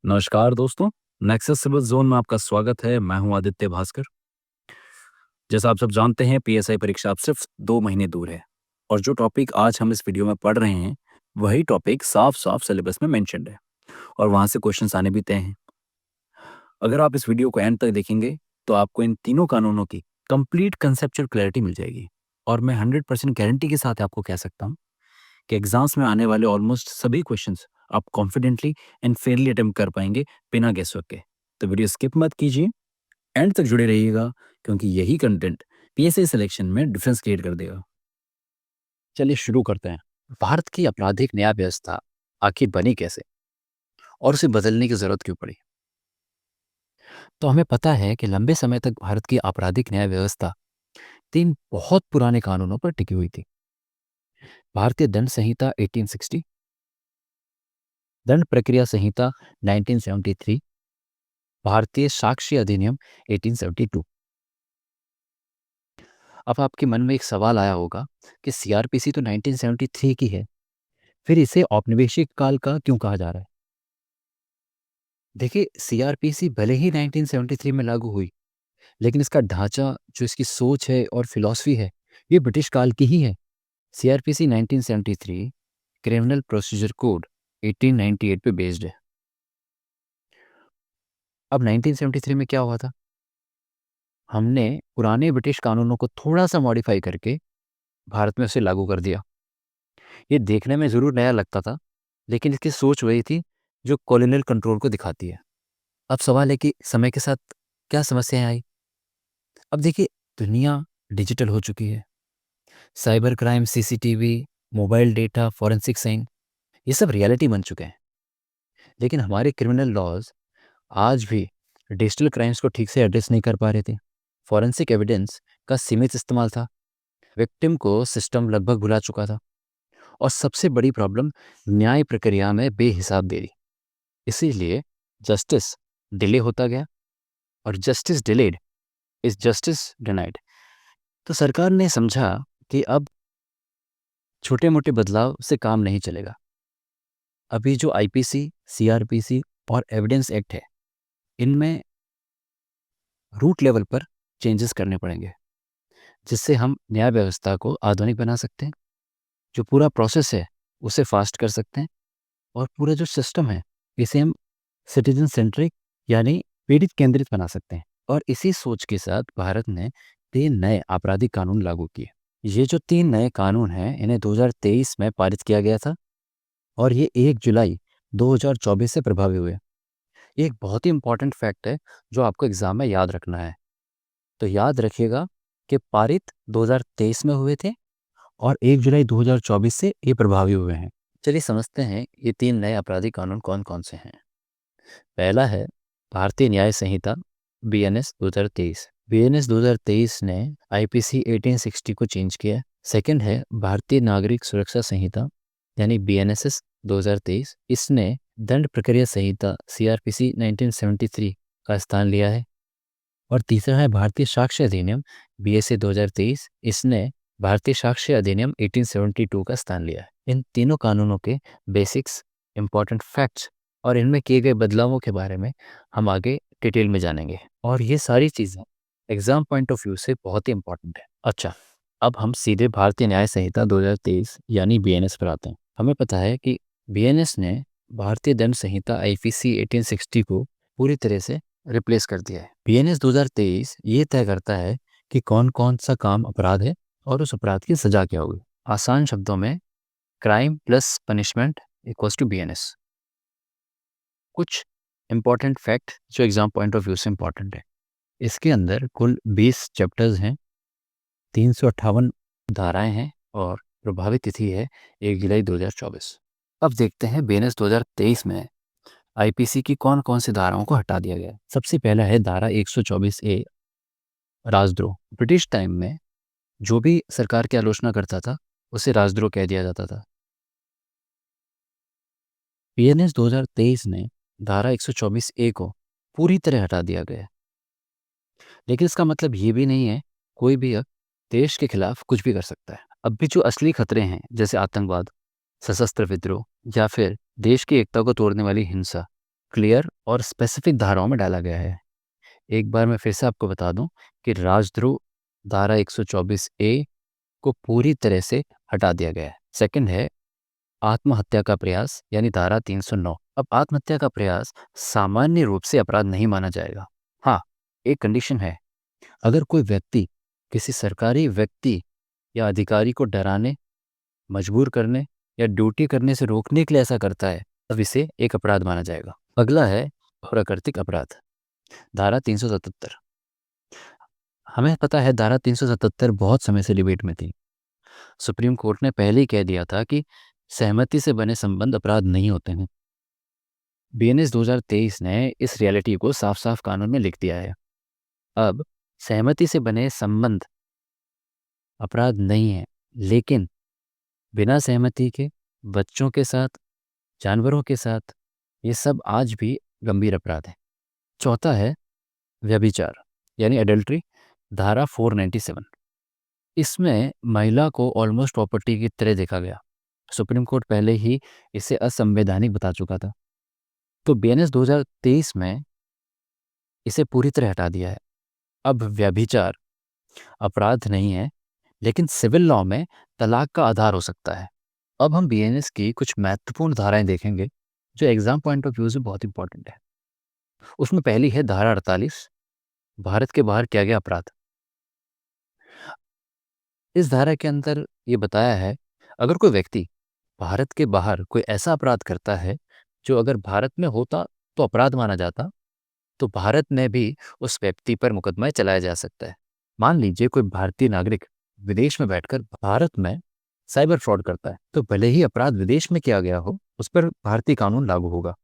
नमस्कार दोस्तों, nexus civil zone में आपका स्वागत है। मैं हूं आदित्य भास्कर। जैसा आप सब जानते हैं, पीएसआई परीक्षा अब सिर्फ 2 महीने दूर है और जो टॉपिक आज हम इस वीडियो में पढ़ रहे हैं, वही टॉपिक साफ-साफ सिलेबस में मेंशन्ड है और वहां से क्वेश्चंस आने भी तय हैं। अगर आप इस वीडियो को एंड तक देखेंगे, तो आपको इन तीनों कानूनों की कंप्लीट कंसेप्चुअल क्लैरिटी मिल जाएगी और मैं 100% गारंटी के साथ आपको कह सकता हूं कि एग्जाम्स में आने वाले ऑलमोस्ट सभी क्वेश्चंस आप कॉन्फिडेंटली एंड फेयरली अटेम्प्ट कर पाएंगे बिना गेसवर्क के। तो वीडियो स्किप मत कीजिए, एंड तक जुड़े रहिएगा क्योंकि यही कंटेंट पीएसए सिलेक्शन में डिफरेंस क्रिएट कर देगा। चलिए शुरू करते हैं। भारत की आपराधिक न्याय व्यवस्था आखिर बनी कैसे और उसे बदलने की जरूरत क्यों पड़ी? तो हमें पता है कि लंबे समय तक भारत की आपराधिक न्याय व्यवस्था तीन बहुत पुराने कानूनों पर टिकी हुई थी। भारतीय दंड संहिता 1860, दंड प्रक्रिया संहिता 1973, भारतीय साक्ष्य अधिनियम 1872। अब आपके मन में एक सवाल आया होगा कि सीआरपीसी तो 1973 की है, फिर इसे औपनिवेशिक काल का क्यों कहा जा रहा है? देखिए, सीआरपीसी भले ही 1973 में लागू हुई, लेकिन इसका ढांचा, जो इसकी सोच है और फिलॉसफी है, ये ब्रिटिश काल की ही है। सीआरपीसी 1973 क्रिमिनल प्रोसीजर कोड 1898 पे बेस्ड है। अब 1973 में क्या हुआ था? हमने पुराने ब्रिटिश कानूनों को थोड़ा सा मॉडिफाई करके भारत में उसे लागू कर दिया। ये देखने में ज़रूर नया लगता था, लेकिन इसकी सोच वही थी जो कॉलोनियल कंट्रोल को दिखाती है। अब सवाल है कि समय के साथ क्या समस्याएं आई? अब देखिए, दुनिया डिजिटल हो चुकी है। Cyber crime, CCTV, mobile data, forensic science, ये सब रियलिटी बन चुके हैं। लेकिन हमारे क्रिमिनल लॉज आज भी डिजिटल क्राइम्स को ठीक से एड्रेस नहीं कर पा रहे थे। फॉरेंसिक एविडेंस का सीमित इस्तेमाल था। विक्टिम को सिस्टम लगभग भुला चुका था। और सबसे बड़ी प्रॉब्लम, न्याय प्रक्रिया में बेहिसाब देरी। इसीलिए जस्टिस डिले होता गया, और justice delayed is justice denied. तो सरकार ने समझा कि अब छोटे मोटे बदलाव से काम नहीं चलेगा। अभी जो आईपीसी, सीआरपीसी और एविडेंस एक्ट है, इनमें रूट लेवल पर चेंजेस करने पड़ेंगे, जिससे हम न्याय व्यवस्था को आधुनिक बना सकते हैं, जो पूरा प्रोसेस है उसे फास्ट कर सकते हैं, और पूरा जो सिस्टम है इसे हम सिटीजन सेंट्रिक यानी पीड़ित केंद्रित बना सकते हैं। और इसी सोच के साथ भारत ने 3 नए आपराधिक कानून लागू किए। ये जो 3 नए कानून हैं, इन्हें 2023 में पारित किया गया था और ये 1 जुलाई 2024 से प्रभावी हुए। ये एक बहुत ही इंपॉर्टेंट फैक्ट है जो आपको एग्जाम में याद रखना है। तो याद रखिएगा कि पारित 2023 में हुए थे और 1 जुलाई 2024 से ये प्रभावी हुए हैं। चलिए समझते हैं ये 3 नए आपराधिक कानून कौन कौन से हैं। पहला है भारतीय न्याय संहिता बीएनएस 2023। बीएनएस 2023 ने आईपीसी 1860 को चेंज किया। सेकंड है भारतीय नागरिक सुरक्षा संहिता यानी बीएनएसएस 2023। इसने दंड प्रक्रिया संहिता सीआरपीसी 1973 का स्थान लिया है। और तीसरा है भारतीय साक्ष्य अधिनियम बीएसए 2023। इसने भारतीय साक्ष्य अधिनियम 1872 का स्थान लिया है। इन तीनों कानूनों के बेसिक्स, इंपॉर्टेंट फैक्ट्स और इनमें किए गए बदलावों के बारे में हम आगे डिटेल में जानेंगे। और ये सारी चीज़ें एग्जाम पॉइंट ऑफ व्यू से बहुत ही इंपॉर्टेंट है। अच्छा, अब हम सीधे भारतीय न्याय संहिता 2023 यानी बीएनएस पर आते हैं। हमें पता है कि बीएनएस ने भारतीय दंड संहिता आईपीसी 1860 को पूरी तरह से रिप्लेस कर दिया है। बीएनएस 2023 ये तय करता है कि कौन कौन सा काम अपराध है और उस अपराध की सजा क्या होगी। आसान शब्दों में, crime plus punishment equals to BNS. कुछ इंपॉर्टेंट फैक्ट जो एग्जाम पॉइंट ऑफ व्यू से इंपॉर्टेंट है। इसके अंदर कुल 20 चैप्टर्स हैं, 358 धाराएं हैं और प्रभावी तिथि है 1 जुलाई 2024। अब देखते हैं बीएनएस 2023 में आईपीसी की कौन कौन सी धाराओं को हटा दिया गया। सबसे पहला है धारा 124 ए, राजद्रोह। ब्रिटिश टाइम में जो भी सरकार की आलोचना करता था उसे राजद्रोह कह दिया जाता था। बीएनएस 2023 ने धारा 124 ए को पूरी तरह हटा दिया गया। लेकिन इसका मतलब ये भी नहीं है कोई भी अब देश के खिलाफ कुछ भी कर सकता है। अब भी जो असली खतरे हैं, जैसे आतंकवाद, सशस्त्र विद्रोह या फिर देश की एकता को तोड़ने वाली हिंसा, क्लियर और स्पेसिफिक धाराओं में डाला गया है। एक बार मैं फिर से आपको बता दूं कि राजद्रोह धारा 124 ए को पूरी तरह से हटा दिया गया है। सेकंड है आत्महत्या का प्रयास यानी धारा 309। अब आत्महत्या का प्रयास सामान्य रूप से अपराध नहीं माना जाएगा। हाँ, एक कंडीशन है, अगर कोई व्यक्ति किसी सरकारी व्यक्ति या अधिकारी को डराने, मजबूर करने या ड्यूटी करने से रोकने के लिए ऐसा करता है तब इसे एक अपराध माना जाएगा। अगला है प्राकृतिक अपराध, धारा 377। हमें पता है धारा 377 बहुत समय से डिबेट में थी। सुप्रीम कोर्ट ने पहले ही कह दिया था कि सहमति से बने संबंध अपराध नहीं होते हैं। बीएनएस 2023 ने इस रियलिटी को साफ साफ कानून में लिख दिया है। अब सहमति से बने संबंध अपराध नहीं है, लेकिन बिना सहमति के बच्चों के साथ, जानवरों के साथ, ये सब आज भी गंभीर अपराध है। चौथा है व्यभिचार यानी एडल्ट्री, धारा 497। इसमें महिला को ऑलमोस्ट प्रॉपर्टी की तरह देखा गया। सुप्रीम कोर्ट पहले ही इसे असंवैधानिक बता चुका था, तो बीएनएस 2023 में इसे पूरी तरह हटा दिया है। अब व्यभिचार अपराध नहीं है, लेकिन सिविल लॉ में तलाक का आधार हो सकता है। अब हम बीएनएस की कुछ महत्वपूर्ण धाराएं देखेंगे जो एग्जाम पॉइंट ऑफ व्यू से बहुत इंपॉर्टेंट है। उसमें पहली है धारा 48, भारत के बाहर किया गया अपराध। इस धारा के अंदर ये बताया है, अगर कोई व्यक्ति भारत के बाहर कोई ऐसा अपराध करता है जो अगर भारत में होता तो अपराध माना जाता, तो भारत में भी उस व्यक्ति पर मुकदमा चलाया जा सकता है। मान लीजिए कोई भारतीय नागरिक विदेश में बैठकर भारत में साइबर फ्रॉड करता है, तो भले ही अपराध विदेश में किया गया हो, उस पर भारतीय कानून लागू होगा।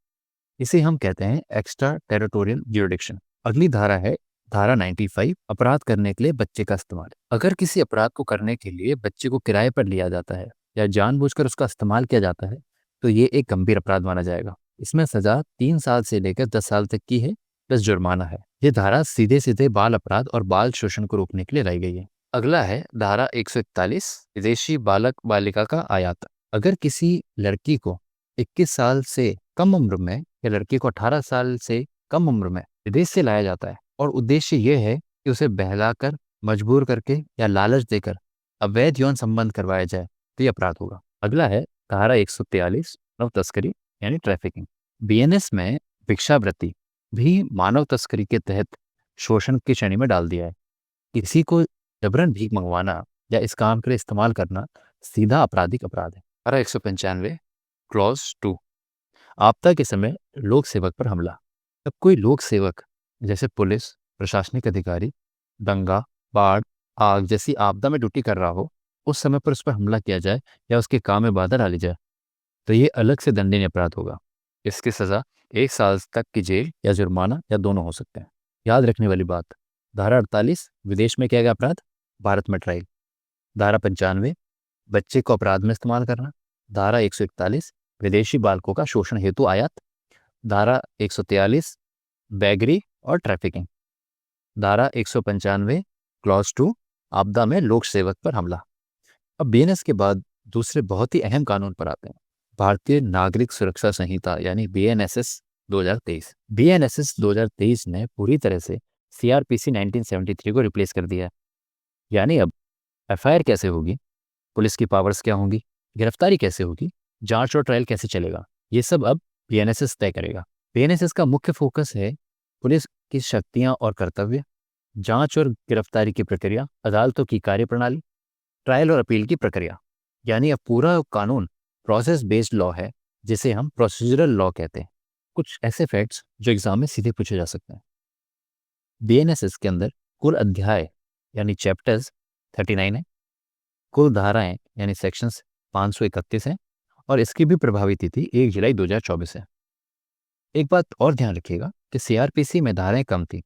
इसे हम कहते हैं एक्स्ट्रा टेरिटोरियल ज्यूरिडिक्शन। अगली धारा है धारा 95, अपराध करने के लिए बच्चे का इस्तेमाल। अगर किसी अपराध को करने के लिए बच्चे को किराए पर लिया जाता है या जानबूझकर उसका इस्तेमाल किया जाता है, तो ये एक गंभीर अपराध माना जाएगा। इसमें सजा 3 साल से लेकर 10 साल तक की है, प्लस जुर्माना है। ये धारा सीधे सीधे बाल अपराध और बाल शोषण को रोकने के लिए लाई गई है। अगला है धारा 141, विदेशी बालक बालिका का आयात। अगर किसी लड़की को 21 साल से कम उम्र में या लड़की को 18 साल से कम उम्र में विदेश से लाया जाता है और उद्देश्य यह है कि उसे बहलाकर, मजबूर करके या लालच देकर अवैध यौन संबंध करवाया जाए, तो यह अपराध होगा। अगला है धारा 143, मानव तस्करी यानी ट्रैफिकिंग। बीएनएस में भिक्षावृत्ति भी मानव तस्करी के तहत शोषण की श्रेणी में डाल दिया है। किसी को जबरन भीख मंगवाना या इस काम के लिए इस्तेमाल करना सीधा आपराधिक अपराध है। धारा 195, क्लॉज 2, आपदा के समय लोक सेवक पर हमला। अब कोई लोक सेवक जैसे पुलिस, प्रशासनिक अधिकारी, दंगा, बाढ़, आग जैसी आपदा में ड्यूटी कर रहा हो, उस समय पर उस पर हमला किया जाए या उसके काम में बाधा डाली जाए, तो ये अलग से दंडनीय अपराध होगा। इसकी सजा 1 साल तक की जेल या जुर्माना या दोनों हो सकते हैं। याद रखने वाली बात, धारा 48, विदेश में किया गया अपराध, भारत में ट्रायल। धारा 95, बच्चे को अपराध में इस्तेमाल करना। धारा 141, विदेशी बालकों का शोषण हेतु आयात। धारा 143, बैगरी और ट्रैफिकिंग। धारा 195, क्लॉज 2, आपदा में लोक सेवक पर हमला। अब बीएनएस के बाद दूसरे बहुत ही अहम कानून पर आते हैं, भारतीय नागरिक सुरक्षा संहिता यानी बीएनएसएस 2023। बीएनएसएस 2023 ने पूरी तरह से सीआरपीसी 1973 को रिप्लेस कर दिया है। यानी अब एफआईआर कैसे होगी, पुलिस की पावर्स क्या होंगी, गिरफ्तारी कैसे होगी, जांच और ट्रायल कैसे चलेगा, ये सब अब बीएनएसएस तय करेगा। बीएनएसएस का मुख्य फोकस है पुलिस की शक्तियां और कर्तव्य, जांच और गिरफ्तारी की प्रक्रिया, अदालतों की कार्यप्रणाली, ट्रायल और अपील की प्रक्रिया। यानी अब पूरा कानून प्रोसेस बेस्ड लॉ है, जिसे हम प्रोसीजरल लॉ कहते हैं। कुछ ऐसे फैक्ट्स जो एग्जाम में सीधे पूछे जा सकते हैं। बीएनएसएस के अंदर कुल अध्याय यानी चैप्टर्स 39 है, कुल धाराएं यानी सेक्शंस 531 हैं, और इसकी भी प्रभावी तिथि 1 जुलाई 2024 है। एक बात और ध्यान रखिएगा कि सीआरपीसी में धाराएं कम थी,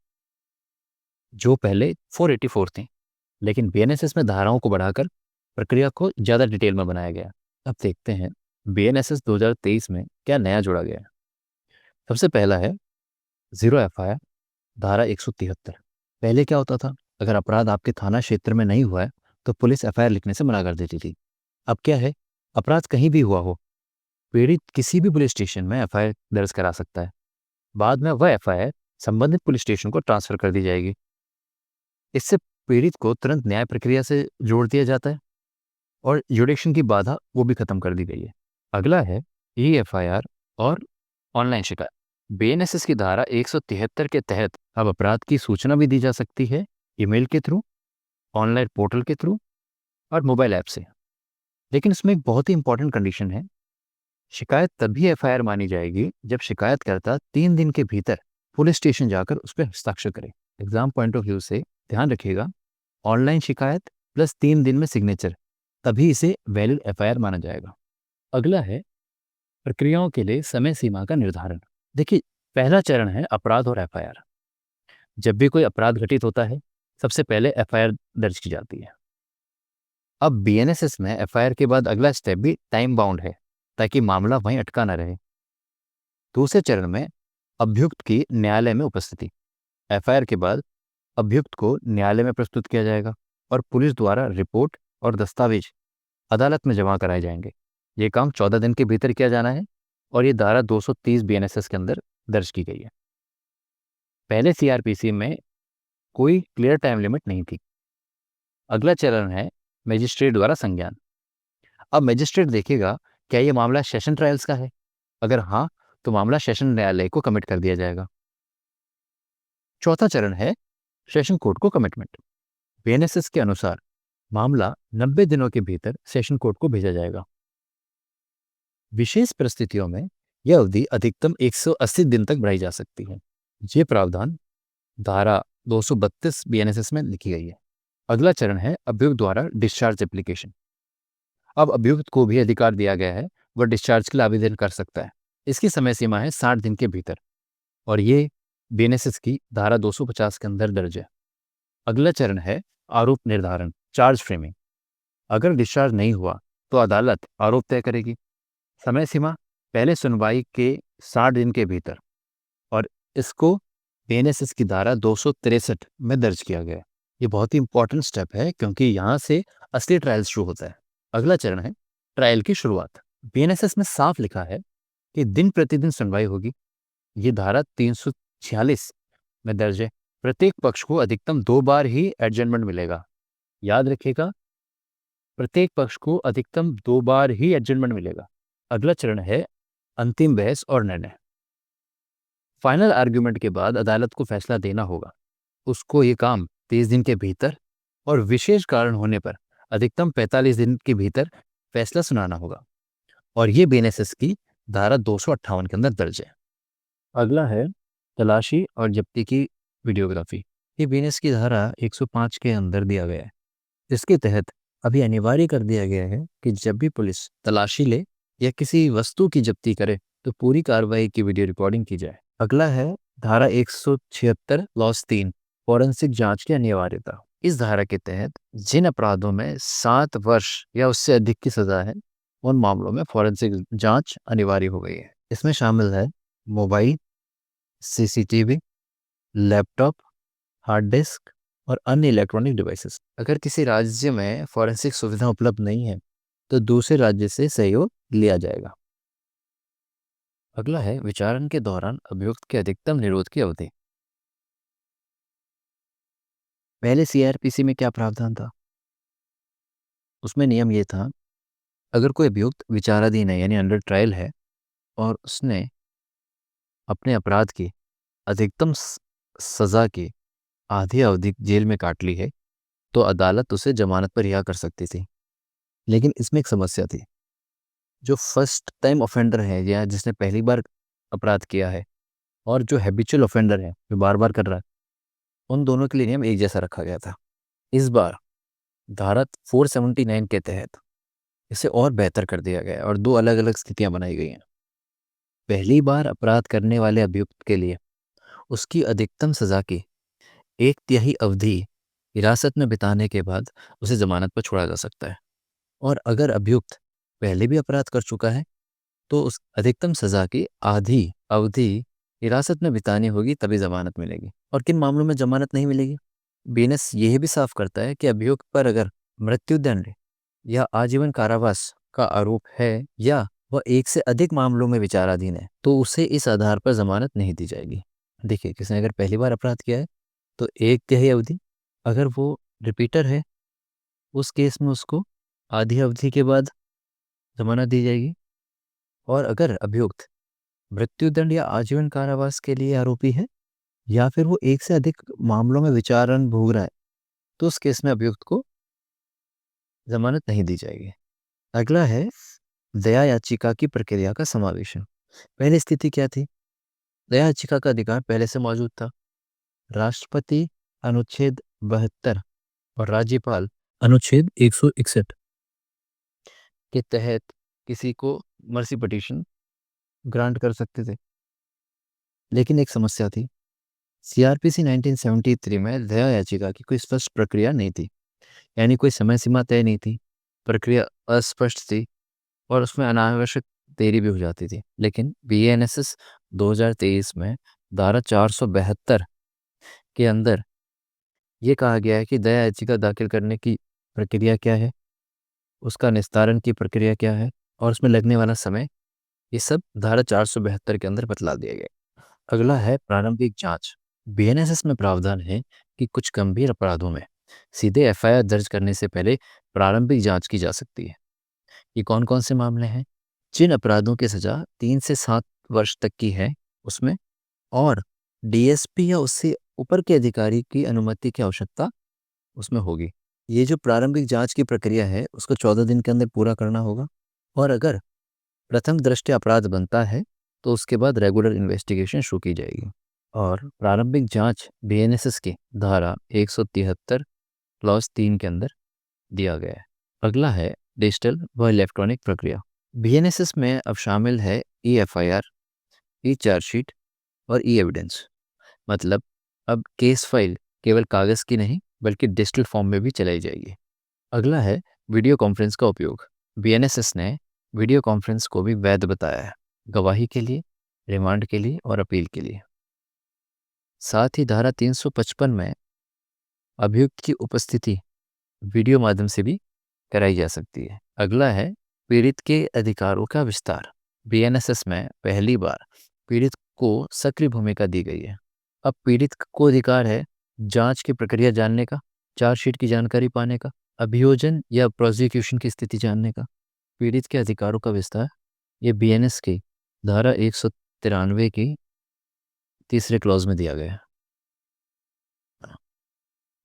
जो पहले 484 थी, लेकिन बीएनएसएस में धाराओं को बढ़ाकर प्रक्रिया को ज़्यादा डिटेल में बनाया गया। अब देखते हैं बीएनएसएस 2023 में क्या नया जोड़ा गया है। सबसे पहला है जीरो एफआईआर, धारा 173। पहले क्या होता था, अगर अपराध आपके थाना क्षेत्र में नहीं हुआ है तो पुलिस एफआईआर लिखने से मना कर देती थी। अब क्या है, अपराध कहीं भी हुआ हो, पीड़ित किसी भी पुलिस स्टेशन में एफआईआर दर्ज करा सकता है। बाद में वह एफआईआर संबंधित पुलिस स्टेशन को ट्रांसफर कर दी जाएगी। इससे पीड़ित को तुरंत न्याय प्रक्रिया से जोड़ दिया जाता है और जुडिक्शन की बाधा वो भी खत्म कर दी गई है। अगला है ई एफआईआर और ऑनलाइन शिकायत। बीएनएसएस की धारा 173 के तहत अब अपराध की सूचना भी दी जा सकती है ईमेल के थ्रू, ऑनलाइन पोर्टल के थ्रू और मोबाइल ऐप से। लेकिन इसमें एक बहुत ही इंपॉर्टेंट कंडीशन है। शिकायत तभी एफआईआर मानी जाएगी जब शिकायतकर्ता 3 दिन के भीतर पुलिस स्टेशन जाकर उस पर हस्ताक्षर करे। एग्जाम पॉइंट ऑफ व्यू से ध्यान रखिएगा, ऑनलाइन शिकायत प्लस 3 दिन में सिग्नेचर, तभी इसे वैलिड एफआईआर माना जाएगा। अगला है प्रक्रियाओं के लिए समय सीमा का निर्धारण। देखिए, पहला चरण है अपराध और एफआईआर। जब भी कोई अपराध घटित होता है, सबसे पहले एफआईआर दर्ज की जाती है। अब बीएनएसएस में एफआईआर के बाद अगला स्टेप भी टाइम बाउंड है ताकि मामला वहीं अटका न रहे। दूसरे चरण में अभियुक्त की न्यायालय में उपस्थिति। एफआईआर के बाद अभियुक्त को न्यायालय में प्रस्तुत किया जाएगा और पुलिस द्वारा रिपोर्ट और दस्तावेज अदालत में जमा कराए जाएंगे। ये काम 14 दिन के भीतर किया जाना है और ये धारा 230 बीएनएसएस के अंदर दर्ज की गई है। पहले सीआरपीसी में कोई क्लियर टाइम लिमिट नहीं थी। अगला चरण है मजिस्ट्रेट द्वारा संज्ञान। अब मजिस्ट्रेट देखेगा क्या ये मामला सेशन ट्रायल्स का है। अगर हाँ, तो मामला सेशन न्यायालय को कमिट कर दिया जाएगा। चौथा चरण है सेशन कोर्ट को कमिटमेंट। बीएनएसएस के अनुसार मामला 90 दिनों के भीतर सेशन कोर्ट को भेजा जाएगा। विशेष परिस्थितियों में यह अवधि अधिकतम 180 दिन तक बढ़ाई जा सकती है। ये प्रावधान धारा 232 बीएनएसएस में लिखी गई है। अगला चरण है अभियुक्त द्वारा डिस्चार्ज एप्लीकेशन। अब अभियुक्त को भी अधिकार दिया गया है, वह डिस्चार्ज के लिए आवेदन कर सकता है। इसकी समय सीमा है 60 दिन के भीतर और ये बीएनएसएस की धारा 250 के अंदर दर्ज है। अगला चरण है आरोप निर्धारण, चार्ज फ्रेमिंग। अगर डिस्चार्ज नहीं हुआ तो अदालत आरोप तय करेगी। समय सीमा पहले सुनवाई के 60 दिन के भीतर और इसको बीएनएसएस की धारा 263 में दर्ज किया गया है। ये बहुत ही इंपॉर्टेंट स्टेप है क्योंकि यहाँ से असली ट्रायल शुरू होता है। अगला चरण है ट्रायल की शुरुआत। बीएनएसएस में साफ लिखा है कि दिन प्रतिदिन सुनवाई होगी। ये धारा 346 में दर्ज है। प्रत्येक पक्ष को अधिकतम 2 बार ही एडजमेंट मिलेगा। याद रखिएगा, प्रत्येक पक्ष को अधिकतम 2 बार ही एडजमेंट मिलेगा। अगला चरण है अंतिम बहस और निर्णय। फाइनल आर्ग्यूमेंट के बाद अदालत को फैसला देना होगा। उसको ये काम 30 दिन के भीतर और विशेष कारण होने पर अधिकतम 45 दिन के भीतर फैसला सुनाना होगा और ये बीएनएसएस की धारा 258 के अंदर दर्ज है। अगला है तलाशी और जब्ती की वीडियोग्राफी। ये बीएनएस की धारा 105 के अंदर दिया गया है। इसके तहत अभी अनिवार्य कर दिया गया है कि जब भी पुलिस तलाशी ले या किसी वस्तु की जब्ती करे तो पूरी कार्रवाई की वीडियो रिकॉर्डिंग की जाए। अगला है धारा 176 लॉस 3 फॉरेंसिक जांच की अनिवार्यता। इस धारा के तहत जिन अपराधों में 7 वर्ष या उससे अधिक की सजा है, उन मामलों में फॉरेंसिक जांच अनिवार्य हो गई है। इसमें शामिल है mobile, CCTV, laptop, hard disk और अन्य इलेक्ट्रॉनिक डिवाइसेस। अगर किसी राज्य में फॉरेंसिक सुविधा उपलब्ध नहीं है तो दूसरे राज्य से सहयोग लिया जाएगा। अगला है विचारण के दौरान अभियुक्त के अधिकतम निरोध की अवधि। पहले सीआरपीसी में क्या प्रावधान था? उसमें नियम ये था, अगर कोई अभियुक्त विचाराधीन है यानी अंडर ट्रायल है और उसने अपने अपराध की अधिकतम सजा की आधी अवधि जेल में काट ली है तो अदालत उसे जमानत पर रिहा कर सकती थी। लेकिन इसमें एक समस्या थी। जो फर्स्ट टाइम ऑफेंडर है या जिसने पहली बार अपराध किया है और जो हैबिचुअल ऑफेंडर है जो बार बार कर रहा है, उन दोनों के लिए नियम एक जैसा रखा गया था। इस बार धारा 479 के तहत इसे और बेहतर कर दिया गया है और 2 अलग अलग स्थितियां बनाई गई हैं। पहली बार अपराध करने वाले अभियुक्त के लिए उसकी अधिकतम सजा की 1/3 अवधि हिरासत में बिताने के बाद उसे जमानत पर छोड़ा जा सकता है। और अगर अभियुक्त पहले भी अपराध कर चुका है तो उस अधिकतम सजा की आधी अवधि हिरासत में बितानी होगी, तभी जमानत मिलेगी। और किन मामलों में जमानत नहीं मिलेगी? बीएनएस यह भी साफ करता है कि अभियुक्त पर अगर मृत्युदंड या आजीवन कारावास का आरोप है या वह एक से अधिक मामलों में विचाराधीन है तो उसे इस आधार पर जमानत नहीं दी जाएगी। देखिए, किसने अगर पहली बार अपराध किया है तो 1/3 अवधि, अगर वो रिपीटर है उस केस में उसको आधी अवधि के बाद जमानत दी जाएगी, और अगर अभियुक्त मृत्युदंड या आजीवन कारावास के लिए आरोपी है या फिर वो एक से अधिक मामलों में विचारण भोग रहा है तो उस केस में अभियुक्त को जमानत नहीं दी जाएगी। अगला है दया याचिका की प्रक्रिया का समावेशन। पहली स्थिति क्या थी? दया याचिका का अधिकार पहले से मौजूद था। राष्ट्रपति अनुच्छेद 72 और राज्यपाल अनुच्छेद 161 के तहत किसी को मर्सी पिटीशन ग्रांट कर सकते थे। लेकिन एक समस्या थी, सीआरपीसी 1973 में दया याचिका की कोई स्पष्ट प्रक्रिया नहीं थी, यानी कोई समय सीमा तय नहीं थी, प्रक्रिया अस्पष्ट थी और उसमें अनावश्यक देरी भी हो जाती थी। लेकिन बीएनएसएस 2023 में धारा 472 के अंदर ये कहा गया है कि दया याचिका दाखिल करने की प्रक्रिया क्या है, उसका निस्तारण की प्रक्रिया क्या है और उसमें लगने वाला समय, ये सब धारा 472 के अंदर बतला दिया गया। अगला है प्रारंभिक जांच। बीएनएसएस में प्रावधान है कि कुछ गंभीर अपराधों में सीधे एफआईआर दर्ज करने से पहले प्रारंभिक जांच की जा सकती है। ये कौन कौन से मामले हैं? जिन अपराधों की सजा 3 से 7 वर्ष तक की है उसमें, और डीएसपी या उससे ऊपर के अधिकारी की अनुमति की आवश्यकता उसमें होगी। ये जो प्रारंभिक जांच की प्रक्रिया है उसको 14 दिन के अंदर पूरा करना होगा, और अगर प्रथम दृष्टया अपराध बनता है तो उसके बाद रेगुलर इन्वेस्टिगेशन शुरू की जाएगी। और प्रारंभिक जांच बीएनएसएस की धारा 173 क्लॉज 3 के अंदर दिया गया है। अगला है डिजिटल व इलेक्ट्रॉनिक प्रक्रिया। बीएनएसएस में अब शामिल है ई एफआईआर, ई चार्जशीट और ई एविडेंस। मतलब अब केस फाइल केवल कागज की नहीं बल्कि डिजिटल फॉर्म में भी चलाई जाएगी। अगला है वीडियो कॉन्फ्रेंस का उपयोग। बीएनएसएस ने वीडियो कॉन्फ्रेंस को भी वैध बताया है, गवाही के लिए, रिमांड के लिए और अपील के लिए। साथ ही धारा 355 में अभियुक्त की उपस्थिति वीडियो माध्यम से भी कराई जा सकती है। अगला है पीड़ित के अधिकारों का विस्तार। बीएनएसएस में पहली बार पीड़ित को सक्रिय भूमिका दी गई है। अब पीड़ित को अधिकार है जांच की प्रक्रिया जानने का, चार्जशीट की जानकारी पाने का, अभियोजन या प्रोसिक्यूशन की स्थिति जानने का। पीड़ित के अधिकारों का विस्तार ये बीएनएस की धारा 193 की तीसरे क्लॉज में दिया गया है।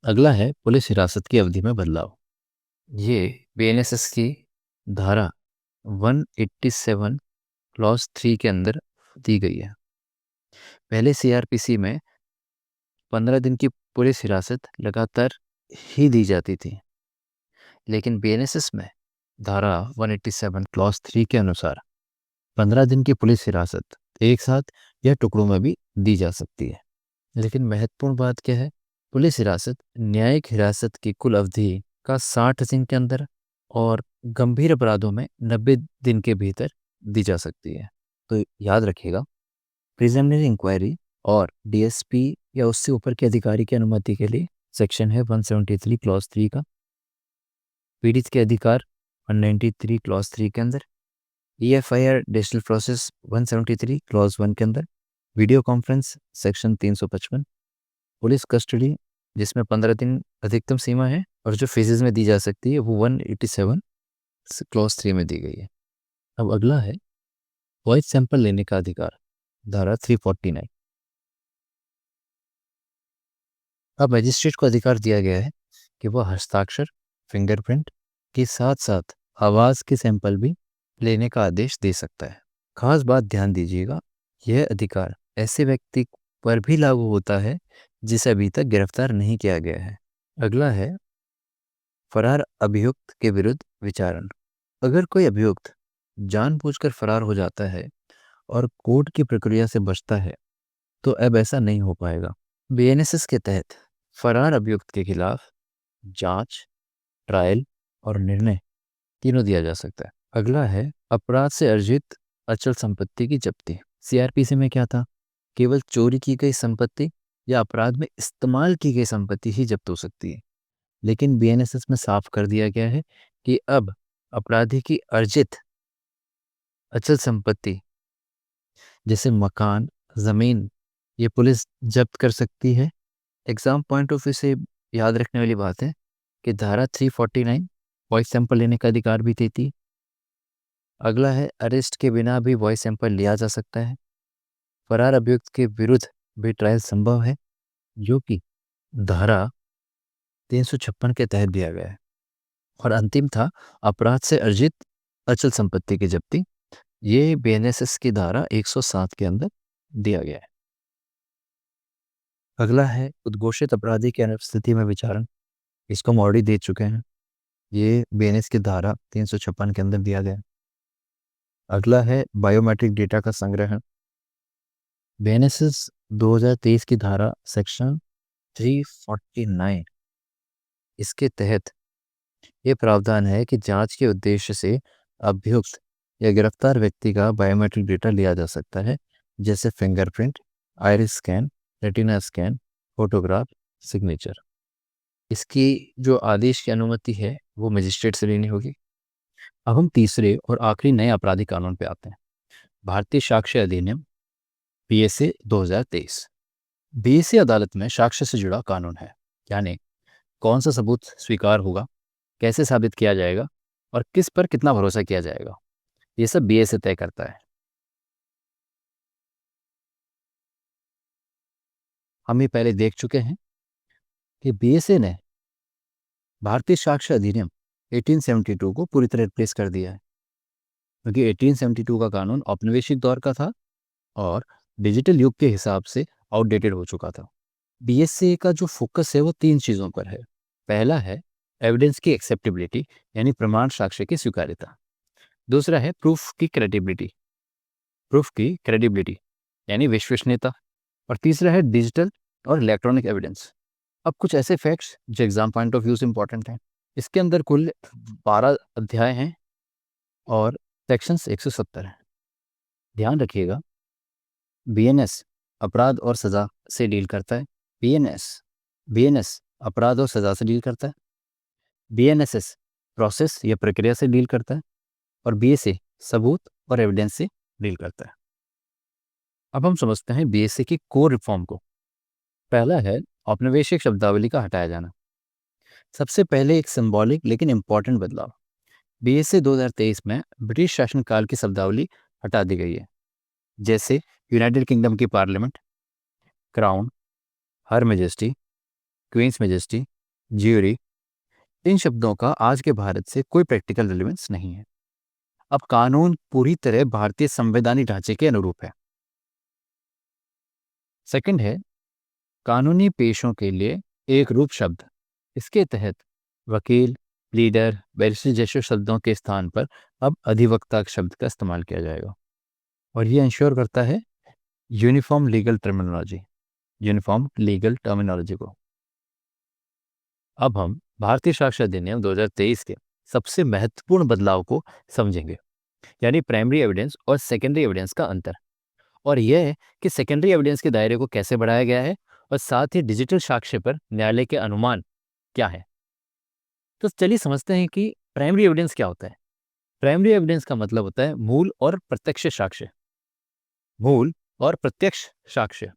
अगला है पुलिस हिरासत की अवधि में बदलाव। ये बीएनएसएस की धारा 187 क्लॉज 3 के अंदर दी गई है। पहले सीआरपीसी में 15 दिन की पुलिस हिरासत लगातार ही दी जाती थी, लेकिन बीएनएसएस में धारा 187 क्लॉज 3 के अनुसार 15 दिन की पुलिस हिरासत एक साथ या टुकड़ों में भी दी जा सकती है। लेकिन महत्वपूर्ण बात क्या है? पुलिस हिरासत न्यायिक हिरासत की कुल अवधि का 60 दिन के अंदर और गंभीर अपराधों में 90 दिन के भीतर दी जा सकती है। तो याद रखिएगा, प्रिलिमिनरी इंक्वायरी और डीएसपी या उससे ऊपर के अधिकारी की अनुमति के लिए सेक्शन है 173 क्लॉज 3 का। पीड़ित के अधिकार 193 क्लॉज 3 के अंदर, ईएफआईआर डिजिटल प्रोसेस 173 क्लॉज 1 के अंदर, video conference section 355, police custody जिसमें 15 दिन अधिकतम सीमा है और जो फेजेस में दी जा सकती है वो 187 क्लॉज 3 में दी गई है। अब अगला है वॉइस सैंपल लेने का अधिकार, धारा 349। अब मजिस्ट्रेट को अधिकार दिया गया है कि वह हस्ताक्षर, फिंगरप्रिंट के साथ साथ आवाज़ के सैंपल भी लेने का आदेश दे सकता है। खास बात ध्यान दीजिएगा, यह अधिकार ऐसे व्यक्ति पर भी लागू होता है जिसे अभी तक गिरफ्तार नहीं किया गया है। अगला है फरार अभियुक्त के विरुद्ध विचारण। अगर कोई अभियुक्त जानबूझकर फरार हो जाता है और कोर्ट की प्रक्रिया से बचता है तो अब ऐसा नहीं हो पाएगा। बीएनएसएस के तहत फरार अभियुक्त के खिलाफ जांच, ट्रायल और निर्णय तीनों दिया जा सकता है। अगला है अपराध से अर्जित अचल संपत्ति की जब्ती। सीआरपीसी में क्या था? केवल चोरी की गई संपत्ति या अपराध में इस्तेमाल की गई संपत्ति ही जब्त हो सकती है, लेकिन बीएनएसएस में साफ कर दिया गया है कि अब अपराधी की अर्जित अचल संपत्ति जैसे मकान, ज़मीन, ये पुलिस जब्त कर सकती है। एग्ज़ाम पॉइंट ऑफ व्यू से याद रखने वाली बात है कि धारा 349 वॉइस सैंपल लेने का अधिकार भी देती है। अगला है अरेस्ट के बिना भी वॉइस सैंपल लिया जा सकता है। फरार अभियुक्त के विरुद्ध भी ट्रायल संभव है, जो कि धारा 356 के तहत दिया गया है। और अंतिम था अपराध से अर्जित अचल संपत्ति की जब्ती। ये बीएनएसएस की धारा 107 के अंदर दिया गया है। अगला है उद्घोषित अपराधी की अनुपस्थिति में विचारण। इसको हम ऑलरेडी दे चुके हैं। ये बीएनएस की धारा 356 के अंदर दिया गया है। अगला है बायोमेट्रिक डेटा का संग्रहण। बीएनएसएस 2023 की धारा सेक्शन 349, इसके तहत ये प्रावधान है कि जांच के उद्देश्य से अभियुक्त या गिरफ्तार व्यक्ति का बायोमेट्रिक डेटा लिया जा सकता है, जैसे fingerprint, iris scan, retina scan, photograph, signature. इसकी जो आदेश की अनुमति है वो मजिस्ट्रेट से लेनी होगी। अब हम तीसरे और आखिरी नए आपराधिक कानून पे आते हैं, भारतीय साक्ष्य अधिनियम बीएसए 2023। बीएसए अदालत में साक्ष्य से जुड़ा कानून है, यानी कौन सा सबूत स्वीकार होगा, कैसे साबित किया जाएगा और किस पर कितना भरोसा किया जाएगा, ये सब बीएसए तय करता है। हम ये पहले देख चुके हैं कि बीएसए ने भारतीय साक्ष्य अधिनियम 1872 को पूरी तरह रिप्लेस कर दिया है, क्योंकि 1872 का कानून औपनिवेशिक दौर का था और डिजिटल युग के हिसाब से आउटडेटेड हो चुका था। बीएसए का जो फोकस है वो 3 चीज़ों पर है। पहला है एविडेंस की एक्सेप्टेबिलिटी, यानी प्रमाण साक्ष्य की स्वीकार्यता। दूसरा है प्रूफ की क्रेडिबिलिटी यानी विश्वसनीयता। और तीसरा है डिजिटल और इलेक्ट्रॉनिक एविडेंस। अब कुछ ऐसे फैक्ट्स जो एग्जाम पॉइंट ऑफ व्यू से इंपॉर्टेंट हैं। इसके अंदर कुल 12 अध्याय हैं और सेक्शंस 170 हैं। ध्यान रखिएगा, बीएनएस अपराध और सजा से डील करता है। बीएनएस अपराध और सजा से डील करता है। बीएनएसएस प्रोसेस या प्रक्रिया से डील करता है और बीएसए सबूत और एविडेंस से डील करता है। अब हम समझते हैं बीएसए की कोर रिफॉर्म को। पहला है औपनिवेशिक शब्दावली का हटाया जाना। सबसे पहले एक सिंबॉलिक लेकिन इंपॉर्टेंट बदलाव, बीएसए 2023 में ब्रिटिश शासनकाल की शब्दावली हटा दी गई है, जैसे यूनाइटेड किंगडम की पार्लियामेंट, क्राउन, हर मेजेस्टी, क्वींस मेजेस्टी, ज्यूरी। इन शब्दों का आज के भारत से कोई प्रैक्टिकल रिलेवेंस नहीं है। अब कानून पूरी तरह भारतीय संवैधानिक ढांचे के अनुरूप है। सेकंड है कानूनी पेशों के लिए एक रूप शब्द। इसके तहत वकील, लीडर, बैरिस्टर जैसे शब्दों के स्थान पर अब अधिवक्ता शब्द का इस्तेमाल किया जाएगा और ये इंश्योर करता है यूनिफॉर्म लीगल टर्मिनोलॉजी को। अब हम भारतीय साक्ष्य अधिनियम 2023 के सबसे महत्वपूर्ण बदलाव को समझेंगे, यानी प्राइमरी एविडेंस और सेकेंडरी एविडेंस का अंतर, और यह है कि सेकेंडरी एविडेंस के दायरे को कैसे बढ़ाया गया है और साथ ही डिजिटल साक्ष्य पर न्यायालय के अनुमान क्या है। तो चलिए समझते हैं कि प्राइमरी एविडेंस क्या होता है। प्राइमरी एविडेंस का मतलब होता है मूल और प्रत्यक्ष साक्ष्य।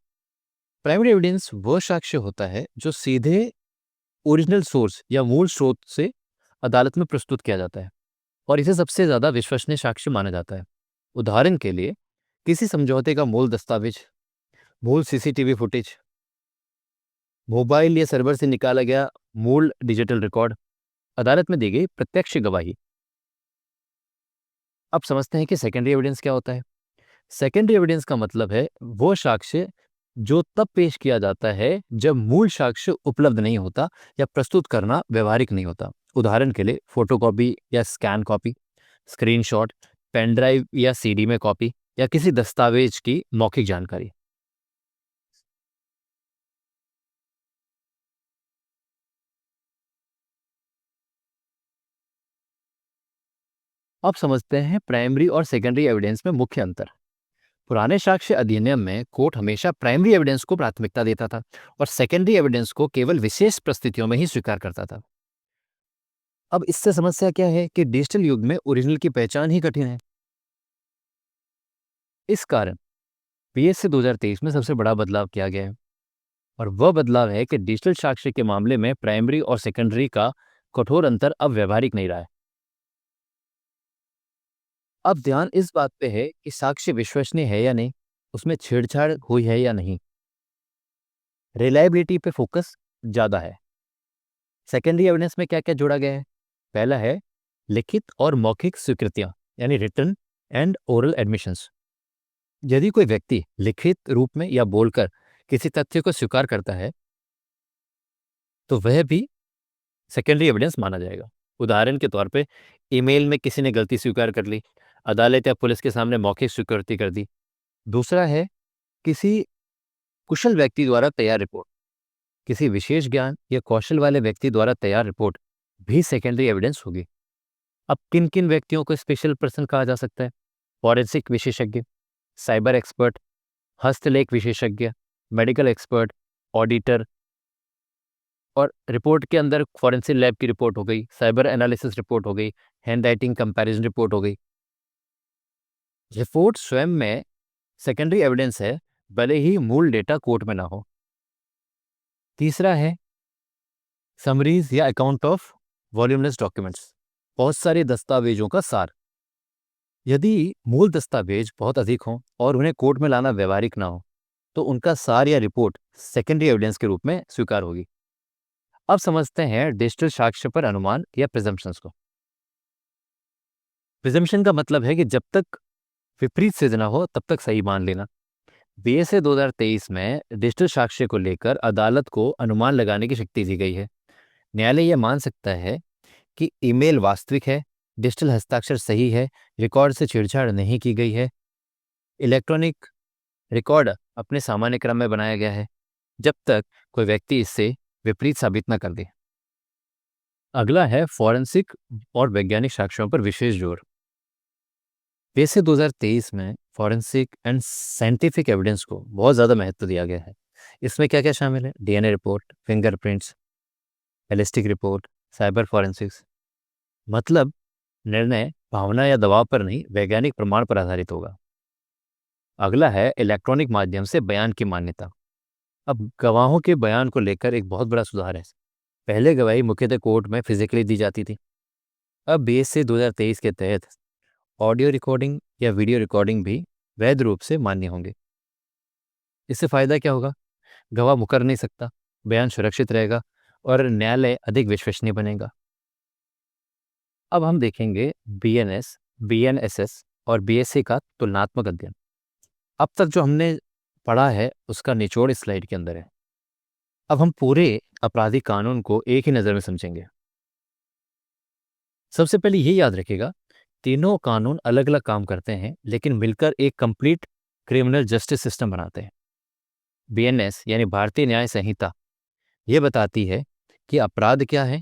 प्राइमरी एविडेंस वह साक्ष्य होता है जो सीधे ओरिजिनल सोर्स या मूल स्रोत से अदालत में प्रस्तुत किया जाता है और इसे सबसे ज्यादा विश्वसनीय साक्ष्य माना जाता है। उदाहरण के लिए किसी समझौते का मूल दस्तावेज, मूल सीसीटीवी फुटेज, मोबाइल या सर्वर से निकाला गया मूल डिजिटल रिकॉर्ड, अदालत में दी गई प्रत्यक्ष गवाही। अब समझते हैं कि सेकेंडरी एविडेंस क्या होता है। सेकेंडरी एविडेंस का मतलब है वो साक्ष्य जो तब पेश किया जाता है जब मूल साक्ष्य उपलब्ध नहीं होता या प्रस्तुत करना व्यवहारिक नहीं होता। उदाहरण के लिए फोटोकॉपी या scan copy, screenshot, pen drive या सीडी में कॉपी या किसी दस्तावेज की मौखिक जानकारी। अब समझते हैं प्राइमरी और सेकेंडरी एविडेंस में मुख्य अंतर। पुराने साक्ष्य अधिनियम में कोर्ट हमेशा प्राइमरी एविडेंस को प्राथमिकता देता था और सेकेंडरी एविडेंस को केवल विशेष परिस्थितियों में ही स्वीकार करता था। अब इससे समस्या क्या है कि डिजिटल युग में ओरिजिनल की पहचान ही कठिन है। इस कारण पीएसए 2023 में सबसे बड़ा बदलाव किया गया है, और वह बदलाव है कि डिजिटल साक्ष्य के मामले में प्राइमरी और सेकेंडरी का कठोर अंतर अब व्यवहारिक नहीं रहा है। अब ध्यान इस बात पे है कि साक्ष्य विश्वसनीय है या नहीं, उसमें छेड़छाड़ हुई है या नहीं। रिलायबिलिटी पे फोकस ज्यादा है। सेकेंडरी एविडेंस में क्या क्या जोड़ा गया है? पहला है लिखित और मौखिक स्वीकृतियां, यानी रिटन एंड ओरल एडमिशंस। यदि कोई व्यक्ति लिखित रूप में या बोलकर किसी तथ्य को स्वीकार करता है तो वह भी सेकेंडरी एविडेंस माना जाएगा। उदाहरण के तौर पे ईमेल में किसी ने गलती स्वीकार कर ली, अदालत या पुलिस के सामने मौखिक स्वीकृति कर दी। दूसरा है किसी कुशल व्यक्ति द्वारा तैयार रिपोर्ट। किसी विशेष ज्ञान या कौशल वाले व्यक्ति द्वारा तैयार रिपोर्ट भी सेकेंडरी एविडेंस होगी। अब किन किन व्यक्तियों को स्पेशल पर्सन कहा जा सकता है? फॉरेंसिक विशेषज्ञ, साइबर एक्सपर्ट, हस्तलेख विशेषज्ञ, मेडिकल एक्सपर्ट, ऑडिटर। और रिपोर्ट के अंदर फॉरेंसिक लैब की रिपोर्ट हो गई, साइबर एनालिसिस रिपोर्ट हो गई, हैंड राइटिंग कंपैरिजन रिपोर्ट हो गई। रिपोर्ट स्वयं में सेकेंडरी एविडेंस है, भले ही मूल डेटा कोर्ट में ना हो। तीसरा है समरीज या अकाउंट ऑफ वॉल्यूमलेस डॉक्यूमेंट्स, बहुत सारे दस्तावेजों का सार। यदि मूल दस्तावेज बहुत अधिक हों और उन्हें कोर्ट में लाना व्यवहारिक ना हो तो उनका सार या रिपोर्ट सेकेंडरी एविडेंस के रूप में स्वीकार होगी। अब समझते हैं डिजिटल साक्ष्य पर अनुमान या प्रिजम्पशंस को। प्रिजम्पशन का मतलब है कि जब तक विपरीत सिद्ध ना हो तब तक सही मान लेना। बीएसए 2023 में डिजिटल साक्ष्य को लेकर अदालत को अनुमान लगाने की शक्ति दी गई है। न्यायालय यह मान सकता है कि ईमेल वास्तविक है, डिजिटल हस्ताक्षर सही है, रिकॉर्ड से छेड़छाड़ नहीं की गई है, इलेक्ट्रॉनिक रिकॉर्ड अपने सामान्य क्रम में बनाया गया है, जब तक कोई व्यक्ति इससे विपरीत साबित न कर दे। अगला है फॉरेंसिक और वैज्ञानिक साक्ष्यों पर विशेष जोर। वैसे 2023 में फॉरेंसिक एंड साइंटिफिक एविडेंस को बहुत ज़्यादा महत्व दिया गया है। इसमें क्या क्या शामिल है? DNA report, fingerprints, ballistic report, cyber forensics. मतलब निर्णय भावना या दबाव पर नहीं, वैज्ञानिक प्रमाण पर आधारित होगा। अगला है इलेक्ट्रॉनिक माध्यम से बयान की मान्यता। अब गवाहों के बयान को लेकर एक बहुत बड़ा सुधार है। पहले गवाही मुख्यतः कोर्ट में फिजिकली दी जाती थी। अब बीएससी 2023 के तहत ऑडियो रिकॉर्डिंग या वीडियो रिकॉर्डिंग भी वैध रूप से मान्य होंगे। इससे फायदा क्या होगा? गवाह मुकर नहीं सकता, बयान सुरक्षित रहेगा और न्यायालय अधिक विश्वसनीय बनेगा। अब हम देखेंगे बीएनएस, बीएनएसएस और बीएससी का तुलनात्मक अध्ययन। अब तक जो हमने पढ़ा है उसका निचोड़ इस स्लाइड के अंदर है। अब हम पूरे आपराधिक कानून को एक ही नज़र में समझेंगे। सबसे पहले ये याद रखिएगा, तीनों कानून अलग अलग काम करते हैं लेकिन मिलकर एक कंप्लीट क्रिमिनल जस्टिस सिस्टम बनाते हैं। बीएनएस यानी भारतीय न्याय संहिता ये बताती है कि अपराध क्या है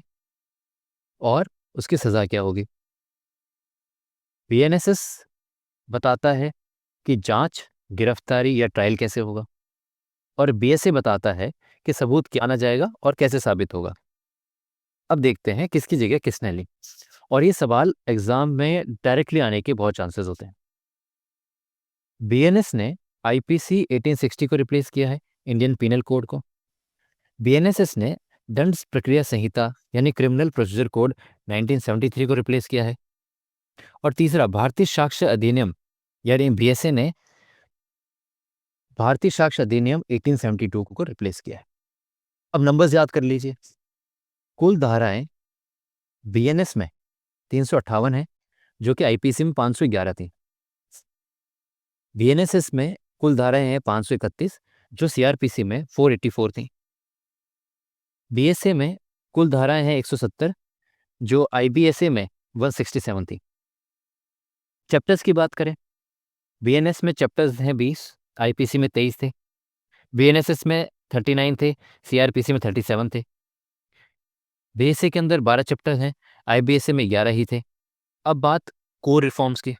और उसकी सजा क्या होगी। बीएनएसएस बताता है कि जांच, गिरफ्तारी या ट्रायल कैसे होगा, और बीएसए बताता है कि सबूत क्या आना जाएगा और कैसे साबित होगा। अब देखते हैं किसकी जगह किसने ली, और ये सवाल एग्जाम में डायरेक्टली आने के बहुत चांसेस होते हैं। बीएनएस ने आईपीसी 1860 को रिप्लेस किया है, इंडियन पीनल कोड को। बीएनएसएस ने दंड प्रक्रिया संहिता यानी क्रिमिनल प्रोसीजर कोड 1973 को रिप्लेस किया है। और तीसरा भारतीय साक्ष्य अधिनियम यानी बीएसए ने भारतीय साक्ष्य अधिनियम 1872 को रिप्लेस किया है। अब नंबर्स याद कर लीजिए। कुल धाराएं बीएनएस में 358 है जो कि आईपीसी में 511 थी। बीएनएसएस में कुल धाराएं हैं 531 जो सीआरपीसी में 484 थी। बीएसए में कुल धाराएं हैं 170 जो आईबीएसए में 167 थी। चैप्टर्स की बात करें, बीएनएस में चैप्टर्स हैं 20, आईपीसी में 23 थे। बीएनएसएस में 39 थे, सीआरपीसी में 37 थे। बीएसए के अंदर 12 चैप्टर हैं, आईबीएसए में 11 ही थे। अब बात कोर रिफॉर्म्स की,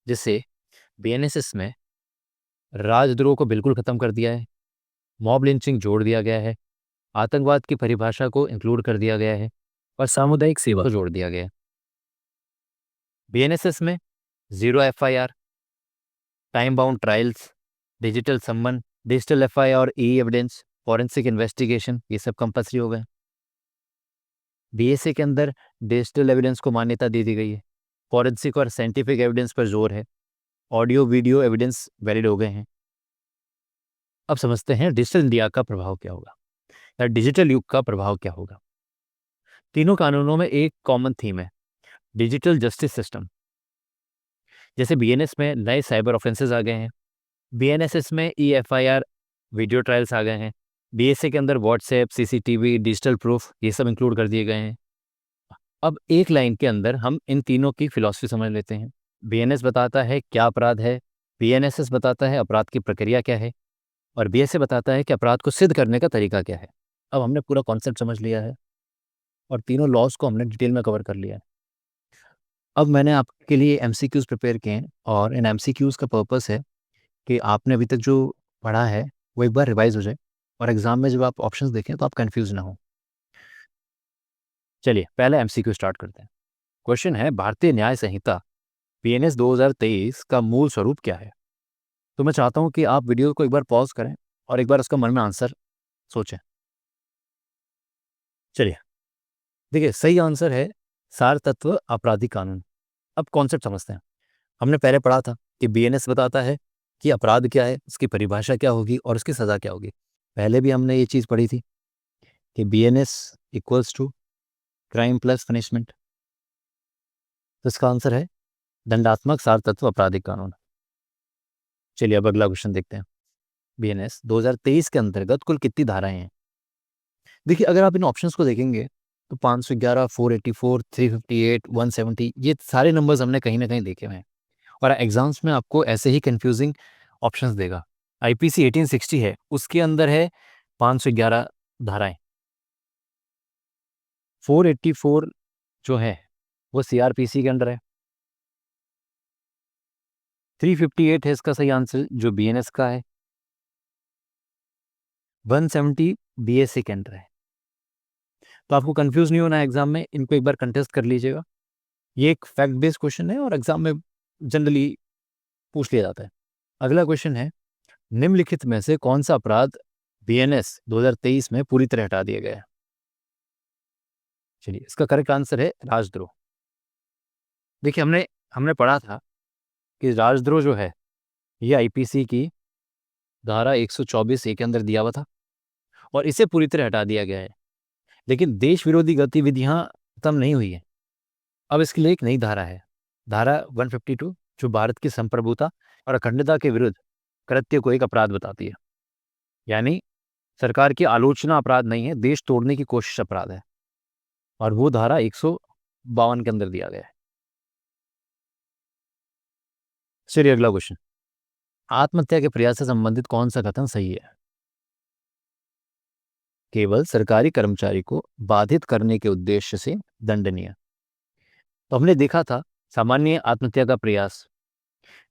जिससे बीएनएसएस में राजद्रोह को बिल्कुल खत्म कर दिया है, मॉब लिंचिंग जोड़ दिया गया है, आतंकवाद की परिभाषा को इंक्लूड कर दिया गया है और सामुदायिक सेवा को जोड़ दिया गया है। बीएनएसएस में 0 FIR, time bound trials, digital सम्मन, डिजिटल एफआईआर और ई एविडेंस, फॉरेंसिक इन्वेस्टिगेशन, ये सब कंपल्सरी हो गए। बीएसए के अंदर डिजिटल एविडेंस को मान्यता दे दी गई है, फॉरेंसिक और साइंटिफिक एविडेंस पर जोर है, ऑडियो वीडियो एविडेंस वैलिड हो गए हैं। अब समझते हैं डिजिटल इंडिया का प्रभाव क्या होगा या डिजिटल युग का प्रभाव क्या होगा। तीनों कानूनों में एक कॉमन थीम है, डिजिटल जस्टिस सिस्टम। जैसे बीएनएस में नए साइबर ऑफेंसेस आ गए हैं, बीएनएसएस में ईएफआईआर वीडियो ट्रायल्स आ गए हैं, बीएसए के अंदर व्हाट्सएप, सीसीटीवी, डिजिटल प्रूफ, ये सब इंक्लूड कर दिए गए हैं। अब एक लाइन के अंदर हम इन तीनों की फिलॉसफी समझ लेते हैं। बीएनएस बताता है क्या अपराध है, बीएनएसएस बताता है अपराध की प्रक्रिया क्या है, और बीएसए बताता है कि अपराध को सिद्ध करने का तरीका क्या है। अब हमने पूरा कॉन्सेप्ट समझ लिया है और तीनों लॉज को हमने डिटेल में कवर कर लिया है। अब मैंने आपके लिए एमसीक्यूज प्रिपेयर किए हैं और इन एमसीक्यूज का पर्पस है कि आपने अभी तक जो पढ़ा है वो एक बार रिवाइज हो जाए और एग्जाम में जब आप ऑप्शंस देखें तो आप कंफ्यूज ना हो। चलिए पहले एमसीक्यू स्टार्ट करते हैं। क्वेश्चन है, भारतीय न्याय संहिता बीएनएस 2023 का मूल स्वरूप क्या है? तो मैं चाहता हूं कि आप वीडियो को एक बार पॉज करें और एक बार उसका मन में आंसर सोचें। चलिए देखिए, सही आंसर है सार तत्व आपराधिक कानून। अब कॉन्सेप्ट समझते हैं। हमने पहले पढ़ा था कि बीएनएस बताता है कि अपराध क्या है, उसकी परिभाषा क्या होगी और उसकी सजा क्या होगी। पहले भी हमने ये चीज़ पढ़ी थी कि BNS equals to crime plus punishment. तो इसका आंसर है दंडात्मक सार तत्व आपराधिक कानून। चलिए अब अगला क्वेश्चन देखते हैं। बीएनएस 2023 के अंतर्गत कुल कितनी धाराएं हैं? देखिए अगर आप इन ऑप्शंस को देखेंगे तो 511, 484, 358, 170, ये सारे नंबर्स हमने कहीं ना कहीं देखे हुए हैं और एग्जाम्स में आपको ऐसे ही कंफ्यूजिंग ऑप्शंस देगा। आईपीसी 1860 है, उसके अंदर है 511 धाराएं। 484 जो है वो सीआरपीसी के अंडर है। 358 है इसका सही आंसर जो बीएनएस का है। 170 बीएसए के अंडर है। तो आपको कंफ्यूज नहीं होना है एग्जाम में, इनको एक बार कंटेस्ट कर लीजिएगा। ये एक फैक्ट बेस्ड क्वेश्चन है और एग्जाम में जनरली पूछ लिया जाता है। अगला क्वेश्चन है, निम्नलिखित में से कौन सा अपराध बीएनएस 2023 में पूरी तरह हटा दिया गया है? चलिए इसका करेक्ट आंसर है राजद्रोह। देखिए हमने हमने पढ़ा था कि राजद्रोह जो है ये आईपीसी की धारा 124 ए के अंदर दिया हुआ था और इसे पूरी तरह हटा दिया गया है। लेकिन देश विरोधी गतिविधियां खत्म नहीं हुई है। अब इसके लिए एक नई धारा है, धारा 152, जो भारत की संप्रभुता और अखंडता के विरुद्ध कृत्य को एक अपराध बताती है। यानी सरकार की आलोचना अपराध नहीं है, देश तोड़ने की कोशिश अपराध है और वो धारा 152 के अंदर दिया गया है। चलिए अगला क्वेश्चन, आत्महत्या के प्रयास से संबंधित कौन सा कथन सही है? केवल सरकारी कर्मचारी को बाधित करने के उद्देश्य से दंडनीय। तो हमने देखा था सामान्य आत्महत्या का प्रयास,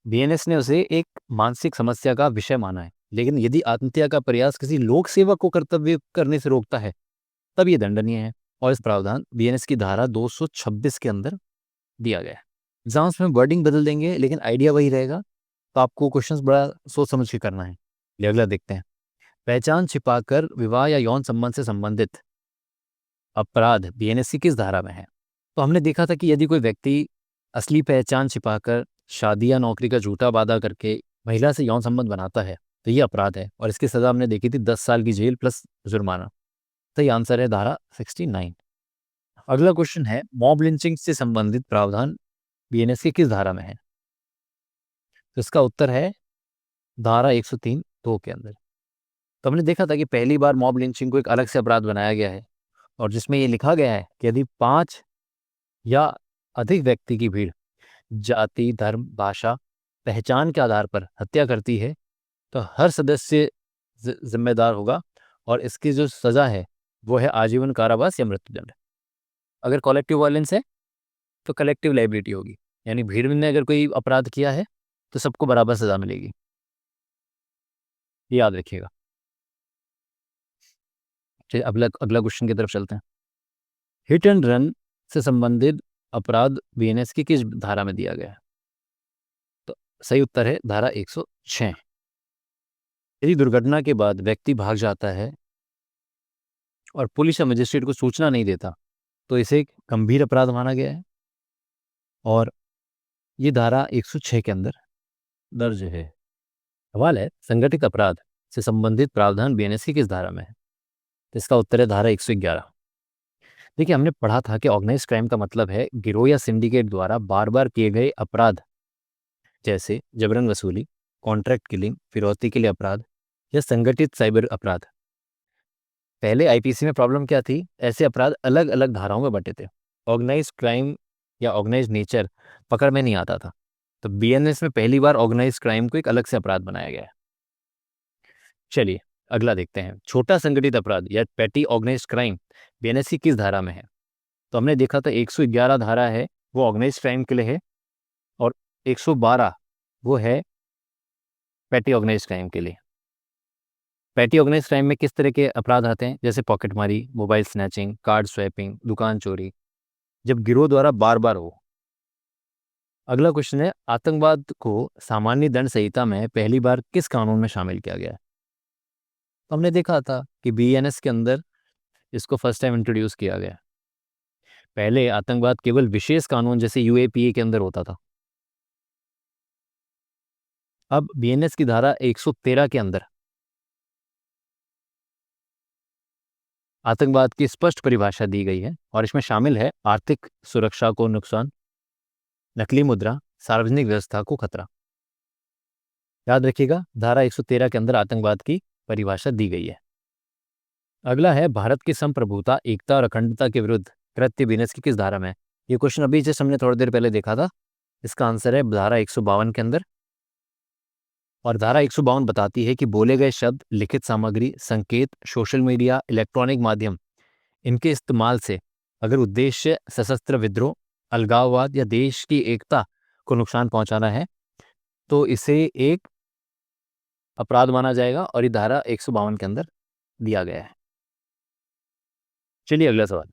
बीएनएस ने उसे एक मानसिक समस्या का विषय माना है, लेकिन यदि आत्महत्या का प्रयास किसी लोक सेवक को कर्तव्य करने से रोकता है तब ये दंडनीय है और इस प्रावधान बीएनएस की धारा 226 के अंदर दिया गया है। एग्जाम्स में वर्डिंग बदल देंगे लेकिन आइडिया वही रहेगा, तो आपको क्वेश्चंस बड़ा सोच समझ के करना है। ये अगला देखते हैं, पहचान छिपाकर विवाह या यौन संबंध से संबंधित अपराध बीएनएस की किस धारा में है? तो हमने देखा था कि यदि कोई व्यक्ति असली पहचान छिपाकर शादी या नौकरी का झूठा वादा करके महिला से यौन संबंध बनाता है तो ये अपराध है और इसकी सजा हमने देखी थी 10 साल की जेल प्लस जुर्माना। तो ये आंसर है धारा 69। अगला क्वेश्चन है, मॉब लिंचिंग से संबंधित प्रावधान बीएनएस की किस धारा में है? तो इसका उत्तर है धारा 103(2) के अंदर। तो हमने देखा था कि पहली बार मॉब लिंचिंग को एक अलग से अपराध बनाया गया है और जिसमें ये लिखा गया है कि यदि 5 या अधिक व्यक्ति की भीड़ जाति, धर्म, भाषा, पहचान के आधार पर हत्या करती है तो हर सदस्य जिम्मेदार होगा और इसकी जो सजा है वो है आजीवन कारावास या मृत्युदंड। अगर कलेक्टिव वायलेंस है तो कलेक्टिव लाइबिलिटी होगी, यानी भीड़ ने अगर कोई अपराध किया है तो सबको बराबर सजा मिलेगी, ये याद रखिएगा। चलिए अगला अगला क्वेश्चन की तरफ चलते हैं। हिट एंड रन से संबंधित अपराध बीएनएस की किस धारा में दिया गया है? तो सही उत्तर है धारा 106। यदि दुर्घटना के बाद व्यक्ति भाग जाता है और पुलिस या मजिस्ट्रेट को सूचना नहीं देता तो इसे एक गंभीर अपराध माना गया है और ये धारा 106 के अंदर दर्ज है। सवाल है, संगठित अपराध से संबंधित प्रावधान बीएनएस की किस धारा में है? तो इसका उत्तर है धारा 111। देखिए, हमने पढ़ा था कि ऑर्गेनाइज्ड क्राइम का मतलब है गिरोह या सिंडिकेट द्वारा बार बार किए गए अपराध, जैसे जबरन वसूली, कॉन्ट्रैक्ट किलिंग, फिरौती के लिए अपराध या संगठित साइबर अपराध। पहले आईपीसी में प्रॉब्लम क्या थी? ऐसे अपराध अलग अलग धाराओं में बंटे थे। ऑर्गेनाइज्ड क्राइम या ऑर्गेनाइज्ड नेचर पकड़ में नहीं आता था, तो बीएनएस में पहली बार ऑर्गेनाइज्ड क्राइम को एक अलग से अपराध बनाया गया है। चलिए अगला देखते हैं, छोटा संगठित अपराध या पेटी ऑर्गेनाइज्ड क्राइम बीएनएस की किस धारा में है? तो हमने देखा था 111 धारा है वो ऑर्गेनाइज्ड क्राइम के लिए है और 112 वो है पेटी ऑर्गेनाइज्ड क्राइम के लिए। पेटी ऑर्गेनाइज्ड क्राइम में किस तरह के अपराध आते हैं? जैसे पॉकेटमारी, मोबाइल स्नैचिंग, कार्ड स्वैपिंग, दुकान चोरी, जब गिरोह द्वारा बार बार हो। अगला क्वेश्चन है, आतंकवाद को सामान्य दंड संहिता में पहली बार किस कानून में शामिल किया गया है? तो हमने देखा था कि बीएनएस के अंदर इसको फर्स्ट टाइम इंट्रोड्यूस किया गया। पहले आतंकवाद केवल विशेष कानून जैसे यूएपीए के अंदर होता था। अब बीएनएस की धारा 113 के अंदर आतंकवाद की स्पष्ट परिभाषा दी गई है और इसमें शामिल है आर्थिक सुरक्षा को नुकसान, नकली मुद्रा, सार्वजनिक व्यवस्था को खतरा। याद रखिएगा, धारा 113 के अंदर आतंकवाद की परिभाषा दी गई है। अगला है, भारत की संप्रभुता, एकता और अखंडता के विरुद्ध कृत्य बीएनएस की किस धारा में है? ये क्वेश्चन अभी जैसे हमने थोड़ी देर पहले देखा था। इसका आंसर है धारा 152 के अंदर। और धारा 152 बताती है कि बोले गए शब्द, लिखित सामग्री, संकेत, सोशल मीडिया, इलेक्ट्रॉनिक माध्यम, इनके इस्तेमाल से अगर उद्देश्य सशस्त्र विद्रोह, अलगाववाद या देश की एकता को नुकसान पहुंचाना है तो इसे एक अपराध माना जाएगा और ये धारा 152 के अंदर दिया गया है। चलिए अगला सवाल,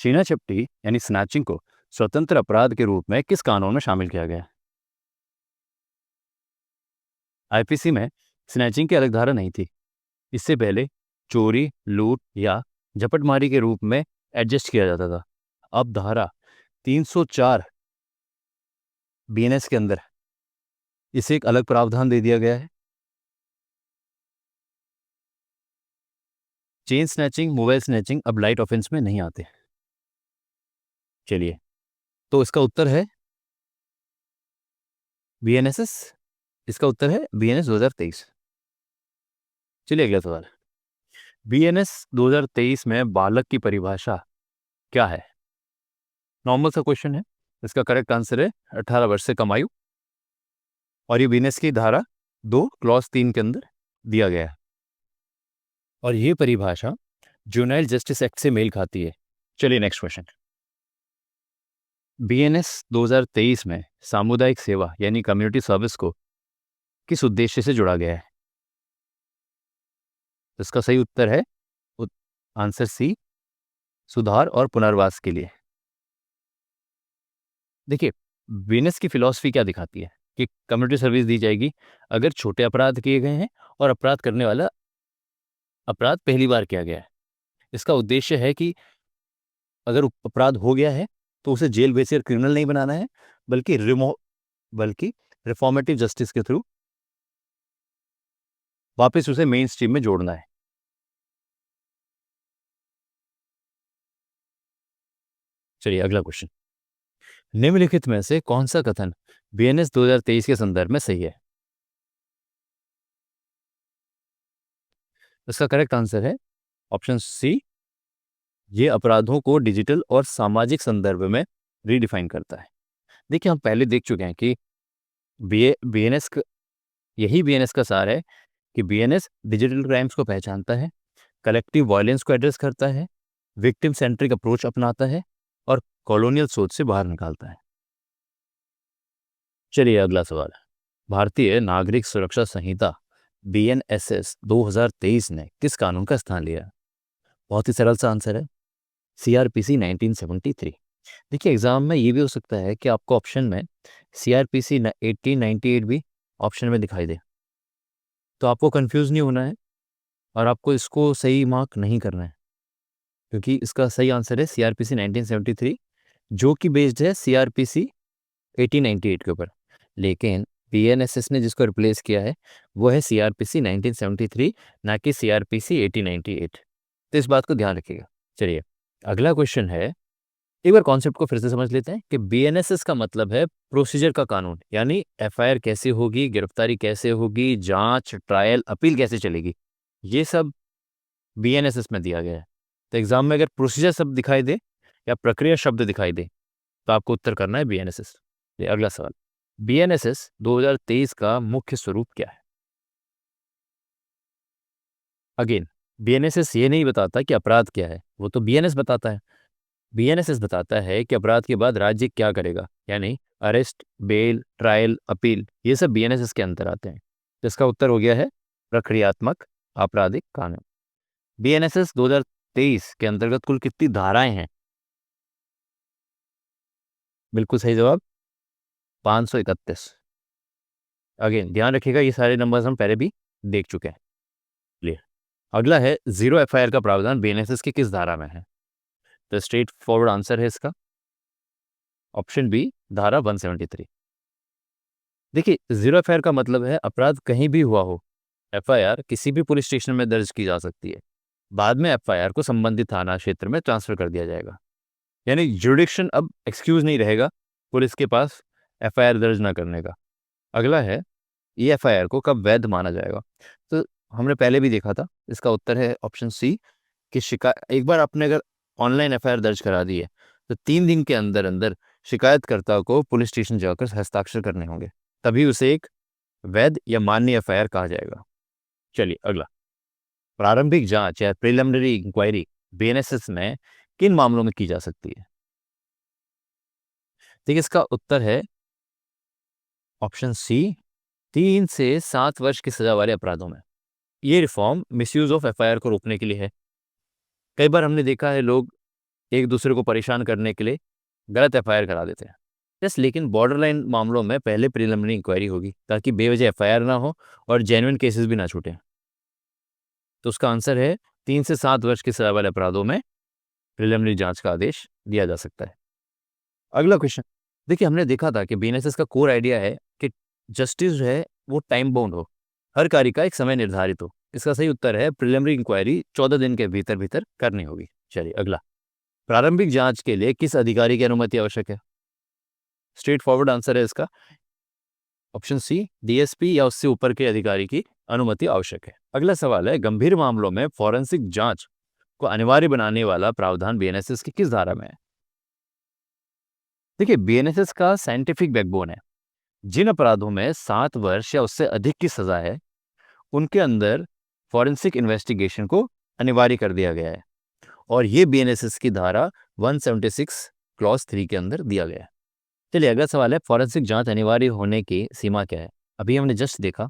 छीना झपटी यानी स्नैचिंग को स्वतंत्र अपराध के रूप में किस कानून में शामिल किया गया है? आईपीसी में स्नैचिंग की अलग धारा नहीं थी। इससे पहले चोरी, लूट या झपटमारी के रूप में एडजस्ट किया जाता था। अब धारा 304 बीएनएस के अंदर इसे एक अलग प्रावधान दे दिया गया है। चेन स्नैचिंग, मोबाइल स्नैचिंग अब लाइट ऑफेंस में नहीं आते। चलिए, तो इसका उत्तर है बीएनएसएस। इसका उत्तर है बीएनएस 2023। चलिए अगला सवाल, बीएनएस 2023 में बालक की परिभाषा क्या है? नॉर्मल सा क्वेश्चन है। इसका करेक्ट आंसर है 18 वर्ष से कम आयु और ये बीएनएस की धारा 2 क्लॉज 3 के अंदर दिया गया है और ये परिभाषा जुवेनाइल जस्टिस एक्ट से मेल खाती है। चलिए नेक्स्ट क्वेश्चन, बीएनएस 2023 में सामुदायिक सेवा यानी कम्युनिटी सर्विस को किस उद्देश्य से जोड़ा गया है? इसका सही उत्तर है आंसर सी, सुधार और पुनर्वास के लिए। देखिए, बीएनएस की फिलॉसफी क्या दिखाती है कि कम्युनिटी सर्विस दी जाएगी अगर छोटे अपराध किए गए हैं और अपराध करने वाला अपराध पहली बार किया गया है। इसका उद्देश्य है कि अगर अपराध हो गया है तो उसे जेल भेजकर क्रिमिनल नहीं बनाना है, बल्कि रिफॉर्मेटिव जस्टिस के थ्रू वापस उसे मेन स्ट्रीम में जोड़ना है। चलिए अगला क्वेश्चन, निम्नलिखित में से कौन सा कथन बीएनएस 2023 के संदर्भ में सही है? इसका करेक्ट आंसर है ऑप्शन सी, ये अपराधों को डिजिटल और सामाजिक संदर्भ में रीडिफाइन करता है। देखिए, हम पहले देख चुके हैं कि बीएनएस यही बीएनएस का सार है कि बीएनएस डिजिटल क्राइम्स को पहचानता है, कलेक्टिव वायलेंस को एड्रेस करता है, विक्टिम सेंट्रिक अप्रोच अपनाता है और कॉलोनियल सोच से बाहर निकालता है। चलिए अगला सवाल, भारतीय नागरिक सुरक्षा संहिता बीएनएसएस 2023 ने किस कानून का स्थान लिया? बहुत ही सरल सा आंसर है, सीआरपीसी 1973। देखिए एग्जाम में ये भी हो सकता है कि आपको ऑप्शन में CRPC 1898 भी ऑप्शन में दिखाई दे, तो आपको कंफ्यूज नहीं होना है और आपको इसको सही मार्क नहीं करना है, क्योंकि इसका सही आंसर है CRPC 1973, जो कि बेस्ड है CRPC 1898 के ऊपर। लेकिन BNSS ने जिसको रिप्लेस किया है वो है CRPC 1973, ना कि CRPC 1898। तो इस बात को ध्यान रखिएगा। चलिए अगला क्वेश्चन है, एक बार कॉन्सेप्ट को फिर से समझ लेते हैं कि BNSS का मतलब है प्रोसीजर का कानून, यानी FIR कैसे होगी, गिरफ्तारी कैसे होगी, जांच, ट्रायल, अपील कैसे चलेगी, ये सब BNSS में दिया गया है। तो एग्जाम में अगर प्रोसीजर शब्द दिखाई दे या प्रक्रिया शब्द दिखाई दे तो आपको उत्तर करना है BNSS। ये अगला सवाल, BNSS 2023 का मुख्य स्वरूप क्या है? अगेन, BNSS ये नहीं बताता कि अपराध क्या है, वो तो BNS बताता है। BNSS बताता है कि अपराध के बाद राज्य क्या करेगा, यानी अरेस्ट, बेल, ट्रायल, अपील, ये सब BNSS के अंतर आते हैं। जिसका उत्तर हो गया है प्रक्रियात्मक आपराधिक कानून। BNSS 2023 के अंतर्गत कुल कितनी धाराएं हैं? बिल्कुल सही जवाब 531। अगेन ध्यान रखिएगा, ये सारे नंबर्स हम पहले भी देख चुके हैं। लिए अगला है, जीरो FIR का प्रावधान BNSS की किस धारा में है? तो स्ट्रेट फॉरवर्ड आंसर है इसका ऑप्शन बी, धारा 173। देखिए जीरो FIR का मतलब है अपराध कहीं भी हुआ हो, FIR किसी भी पुलिस स्टेशन में दर्ज की जा सकती है, बाद में FIR को संबंधित थाना क्षेत्र में ट्रांसफर कर दिया जाएगा। यानी जुडिक्शन अब एक्सक्यूज नहीं रहेगा पुलिस के पास FIR दर्ज ना करने का। अगला है, ये FIR को कब वैध माना जाएगा? तो हमने पहले भी देखा था, इसका उत्तर है ऑप्शन सी कि एक बार आपने अगर ऑनलाइन FIR दर्ज करा दी है तो 3 दिन के अंदर अंदर शिकायतकर्ता को पुलिस स्टेशन जाकर हस्ताक्षर करने होंगे, तभी उसे एक वैध या मान्य FIR कहा जाएगा। चलिए अगला, प्रारंभिक जांच या प्रिलिमिनरी इंक्वायरी BNSS में किन मामलों में की जा सकती है? देखिए इसका उत्तर है ऑप्शन सी, 3 से 7 वर्ष की सजा वाले अपराधों में। ये रिफॉर्म मिसयूज ऑफ FIR को रोकने के लिए है। कई बार हमने देखा है लोग एक दूसरे को परेशान करने के लिए गलत FIR करा देते हैं। यस, लेकिन बॉर्डर लाइन मामलों में पहले प्रिलिमिनरी इंक्वायरी होगी ताकि बेवजह FIR ना हो और जेन्युइन केसेस भी ना छूटे। तो उसका आंसर है 3 से 7 वर्ष की सजा वाले अपराधों में प्रिलिमिनरी जांच का आदेश दिया जा सकता है। अगला क्वेश्चन, देखिए हमने देखा था कि BNSS का कोर आइडिया है कि जस्टिस जो है वो टाइम बाउंड हो, हर कार्य का एक समय निर्धारित हो। इसका सही उत्तर है प्रिलिमिनरी इंक्वायरी 14 दिन के भीतर भीतर करनी होगी। चलिए अगला, प्रारंभिक जांच के लिए किस अधिकारी की अनुमति आवश्यक है? स्ट्रेट फॉरवर्ड आंसर है इसका ऑप्शन सी, DSP या उससे ऊपर के अधिकारी की अनुमति आवश्यक है। अगला सवाल है, गंभीर मामलों में फॉरेंसिक जांच को अनिवार्य बनाने वाला प्रावधान BNSS की किस धारा में है? देखिए BNSS का साइंटिफिक बैकबोन है, जिन अपराधों में 7 वर्ष या उससे अधिक की सजा है उनके अंदर फॉरेंसिक इन्वेस्टिगेशन को अनिवार्य कर दिया गया है, और ये BNSS की धारा 176 क्लॉज 3 के अंदर दिया गया है। चलिए अगला सवाल है, फॉरेंसिक जांच अनिवार्य होने की सीमा क्या है? अभी हमने जस्ट देखा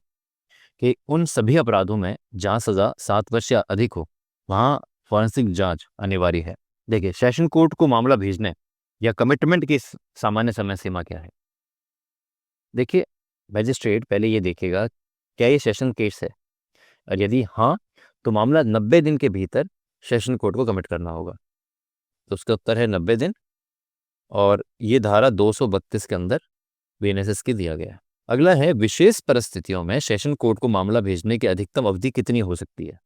कि उन सभी अपराधों में जहां सजा 7 वर्ष या अधिक हो वहां फॉरेंसिक जांच अनिवार्य है। देखिए सेशन कोर्ट को मामला भेजने या कमिटमेंट की सामान्य समय सीमा क्या है? देखिए मैजिस्ट्रेट पहले ये देखेगा क्या ये सेशन केस है, और यदि हाँ तो मामला 90 दिन के भीतर सेशन कोर्ट को कमिट करना होगा। तो उसका उत्तर है 90 दिन, और ये धारा 232 के अंदर BNSS की दिया गया है। अगला है, विशेष परिस्थितियों में सेशन कोर्ट को मामला भेजने की अधिकतम अवधि कितनी हो सकती है?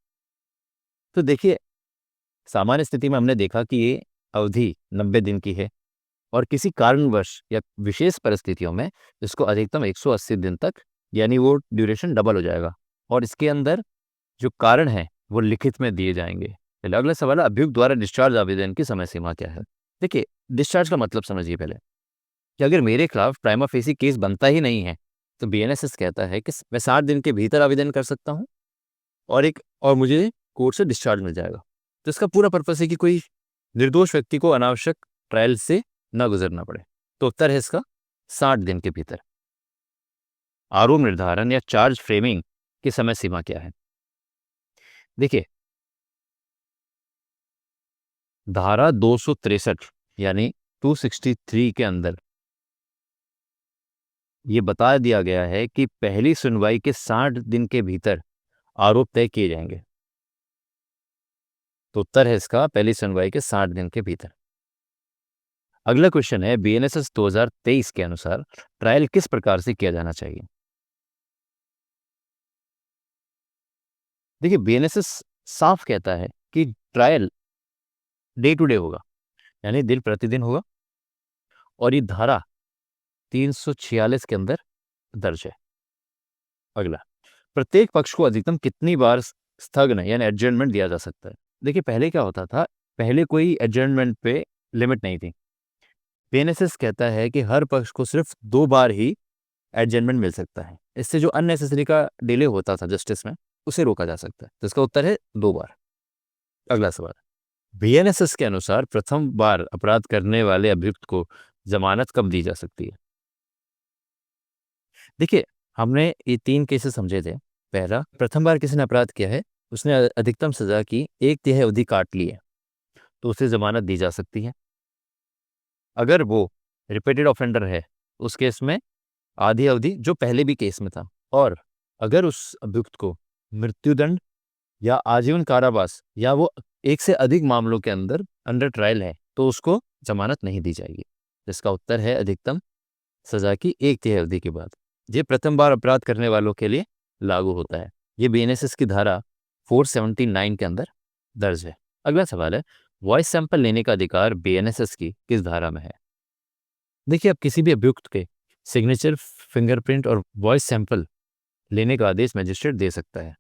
तो देखिए सामान्य स्थिति में हमने देखा कि ये अवधि 90 दिन की है, और किसी कारणवश या विशेष परिस्थितियों में इसको अधिकतम 180 दिन तक, यानी वो ड्यूरेशन डबल हो जाएगा, और इसके अंदर जो कारण है वो लिखित में दिए जाएंगे। पहले अगला सवाल है, अभियुक्त द्वारा डिस्चार्ज आवेदन की समय सीमा क्या है? देखिए डिस्चार्ज का मतलब समझिए पहले, कि अगर मेरे खिलाफ प्राइमा फेसी केस बनता ही नहीं है तो BNSS कहता है कि मैं 60 दिन के भीतर आवेदन कर सकता हूँ और मुझे कोर्ट से डिस्चार्ज मिल जाएगा। तो इसका पूरा पर्पस है कि कोई निर्दोष व्यक्ति को अनावश्यक ट्रायल से न गुजरना पड़े। तो उत्तर है इसका 60 दिन के भीतर। आरोप निर्धारण या चार्ज फ्रेमिंग की समय सीमा क्या है? देखिए धारा 263 यानी 263 के अंदर ये बता दिया गया है कि पहली सुनवाई के 60 दिन के भीतर आरोप तय किए जाएंगे। तो उत्तर है इसका पहली सुनवाई के 60 दिन के भीतर। अगला क्वेश्चन है, बीएनएसएस 2023 के अनुसार ट्रायल किस प्रकार से किया जाना चाहिए? देखिए, बीएनएसएस साफ कहता है कि ट्रायल डे टू डे होगा, यानी दिन प्रतिदिन होगा, और ये धारा 346 के अंदर दर्ज है। अगला, प्रत्येक पक्ष को अधिकतम कितनी बार स्थगन यानी एडजर्नमेंट दिया जा सकता है? देखिए, पहले क्या होता था, पहले कोई एडजर्नमेंट पे लिमिट नहीं थी। बीएनएसएस कहता है कि हर पक्ष को सिर्फ 2 बार ही एडजर्नमेंट मिल सकता है। इससे जो अननेसेसरी का डिले होता था जस्टिस में, उसे रोका जा सकता है। तो इसका उत्तर है 2 बार। अगला सवाल, बीएनएसएस के अनुसार प्रथम बार अपराध करने वाले अभियुक्त को जमानत कब दी जा सकती है? देखिए, हमने ये 3 केसेस समझे थे। पहला, प्रथम बार किसी ने अपराध किया है, उसने अधिकतम सजा की 1/3 अवधि काट ली है, तो उसे जमानत दी जा सकती है। अगर वो रिपीटेड ऑफेंडर है, उस केस में आधी अवधि जो पहले भी केस में था। और अगर उस अभियुक्त को मृत्युदंड या आजीवन कारावास या वो एक से अधिक मामलों के अंदर अंडर ट्रायल है, तो उसको जमानत नहीं दी जाएगी। जिसका उत्तर है अधिकतम सजा की 1/3 अवधि के बाद। ये प्रथम बार अपराध करने वालों के लिए लागू होता है। ये बीएनएसएस की धारा 479 के अंदर दर्ज है। अगला सवाल है, वॉइस सैंपल लेने का अधिकार बीएनएसएस की किस धारा में है? देखिए, अब किसी भी अभियुक्त के सिग्नेचर, फिंगरप्रिंट और वॉइस सैंपल लेने का आदेश मजिस्ट्रेट दे सकता है,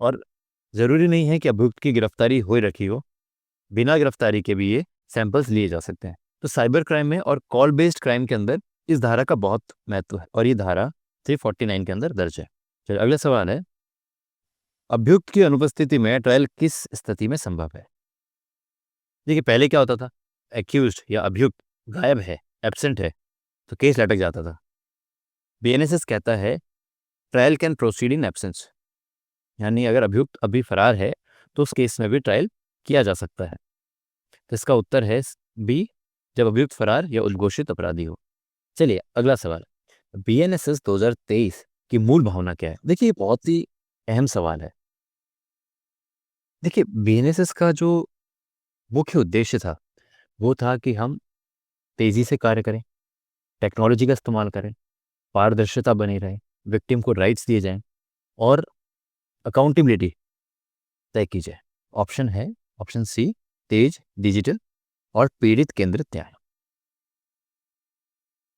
और जरूरी नहीं है कि अभियुक्त की गिरफ्तारी हो रखी हो, बिना गिरफ्तारी के भी ये सैंपल्स लिए जा सकते हैं। तो साइबर क्राइम में और कॉल बेस्ड क्राइम के अंदर इस धारा का बहुत महत्व है, और ये धारा 349 के अंदर दर्ज है। चलिए, अगला सवाल है, अभियुक्त की अनुपस्थिति में ट्रायल किस स्थिति में संभव है? देखिए, पहले क्या होता था, एक्यूज्ड या अभियुक्त गायब है, एब्सेंट है, तो केस लटक जाता था। बीएनएसएस कहता है trial can proceed in absence, यानी अगर अभियुक्त अभी फरार है तो उस केस में भी ट्रायल किया जा सकता है। तो इसका उत्तर है बी, जब अभियुक्त फरार या उद्घोषित अपराधी हो। चलिए, अगला सवाल, बीएनएसएस 2023 की मूल भावना क्या है? देखिए, ये बहुत ही अहम सवाल है। देखिए, बीएनएसएस का जो मुख्य उद्देश्य था, वो था कि हम तेजी से कार्य करें, टेक्नोलॉजी का इस्तेमाल करें, पारदर्शिता बनी रहे, विक्टिम को राइट्स दिए जाएं, और अकाउंटेबिलिटी तय की जाए। ऑप्शन है ऑप्शन सी, तेज, डिजिटल और पीड़ित केंद्रित न्याय।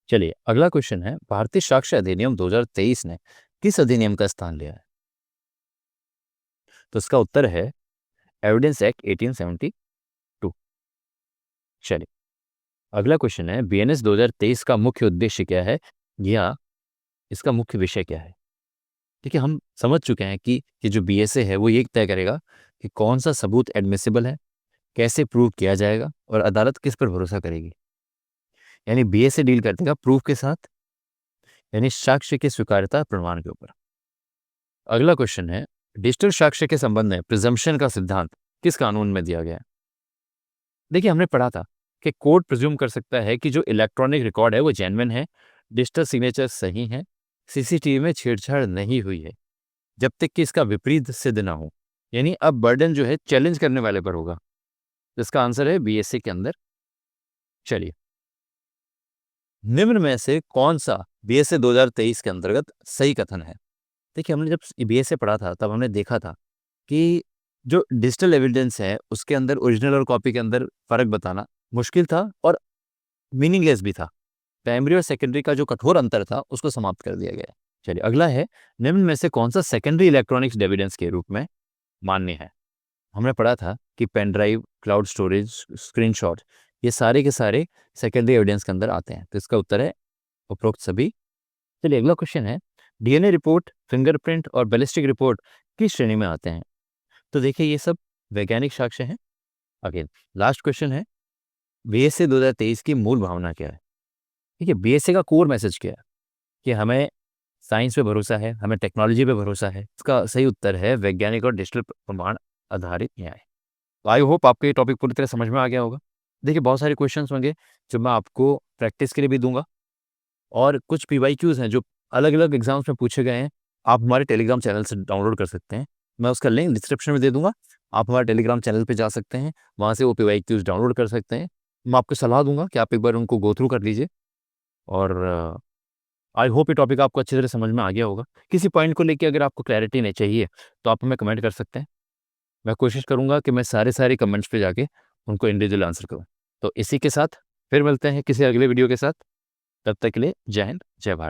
चलिए, अगला क्वेश्चन है, भारतीय साक्ष्य अधिनियम 2023 ने किस अधिनियम का स्थान लिया है? तो इसका उत्तर है एविडेंस एक्ट 1872। चलिए, अगला क्वेश्चन है, बीएनएस 2023 का मुख्य उद्देश्य क्या है, या इसका मुख्य विषय क्या है? देखिए, हम समझ चुके हैं कि जो बीएसए है वो ये तय करेगा कि कौन सा सबूत एडमिसिबल है, कैसे प्रूव किया जाएगा, और अदालत किस पर भरोसा करेगी। यानी बीएसए डील करते हैं प्रूफ के साथ, यानी साक्ष्य की स्वीकार्यता प्रमाण के ऊपर। अगला क्वेश्चन है, डिजिटल साक्ष्य के संबंध में प्रिजम्पशन का सिद्धांत किस कानून में दिया गया है? देखिए, हमने पढ़ा था कि कोर्ट प्रिज्यूम कर सकता है कि जो इलेक्ट्रॉनिक रिकॉर्ड है वो जेन्युइन है, डिजिटल सिग्नेचर सही है, सीसीटीवी में छेड़छाड़ नहीं हुई है, जब तक कि इसका विपरीत सिद्ध ना हो। यानी अब बर्डन जो है चैलेंज करने वाले पर होगा। इसका आंसर है बीएसए के अंदर। चलिए, निम्न में से कौन सा बीएसए 2023 के अंतर्गत सही कथन है? देखिए, हमने जब बीएसए पढ़ा था तब हमने देखा था कि जो डिजिटल एविडेंस है उसके अंदर ओरिजिनल और कॉपी के अंदर फर्क बताना मुश्किल था और मीनिंगलेस भी था। प्राइमरी और सेकेंडरी का जो कठोर अंतर था उसको समाप्त कर दिया गया। चलिए, अगला है, निम्न में से कौन सा सेकेंडरी इलेक्ट्रॉनिक्स एविडेंस के रूप में मान्य है? हमने पढ़ा था कि pen drive, cloud storage, screenshot, ये सारे के सारे सेकेंडरी एविडेंस के अंदर आते हैं। तो इसका उत्तर है उपरोक्त सभी। चलिए, अगला क्वेश्चन है, डीएनए रिपोर्ट, फिंगरप्रिंट और बैलिस्टिक रिपोर्ट किस श्रेणी में आते हैं? तो देखिए, ये सब वैज्ञानिक साक्ष्य हैं। अगेन, लास्ट क्वेश्चन है, बीएसए 2023 की मूल भावना क्या है? देखिए, बीएसए का कोर मैसेज क्या है कि हमें साइंस पे भरोसा है, हमें टेक्नोलॉजी पे भरोसा है। इसका सही उत्तर है वैज्ञानिक और डिजिटल प्रमाण आधारित न्याय। आई होप आपको ये टॉपिक पूरी तरह समझ में आ गया होगा। देखिए बहुत सारे क्वेश्चंस होंगे जो मैं आपको प्रैक्टिस के लिए भी दूंगा, और कुछ पीवाईक्यूज हैं जो अलग अलग एग्जाम्स में पूछे गए हैं, आप हमारे टेलीग्राम चैनल से डाउनलोड कर सकते हैं। मैं उसका लिंक डिस्क्रिप्शन में दे दूंगा, आप हमारे टेलीग्राम चैनल पे जा सकते हैं, वहाँ से वो पीवाईक्यूज डाउनलोड कर सकते हैं। मैं आपको सलाह दूंगा कि आप एक बार उनको गो थ्रू कर लीजिए, और आई होप ये टॉपिक आपको अच्छी तरह समझ में आ गया होगा। किसी पॉइंट को लेके अगर आपको क्लैरिटी नहीं चाहिए तो आप हमें कमेंट कर सकते हैं, मैं कोशिश करूंगा कि मैं सारे कमेंट्स पे जाके उनको इंडिविजुअल आंसर करूं। तो इसी के साथ फिर मिलते हैं किसी अगले वीडियो के साथ, तब तक के लिए जय हिंद, जय भारत।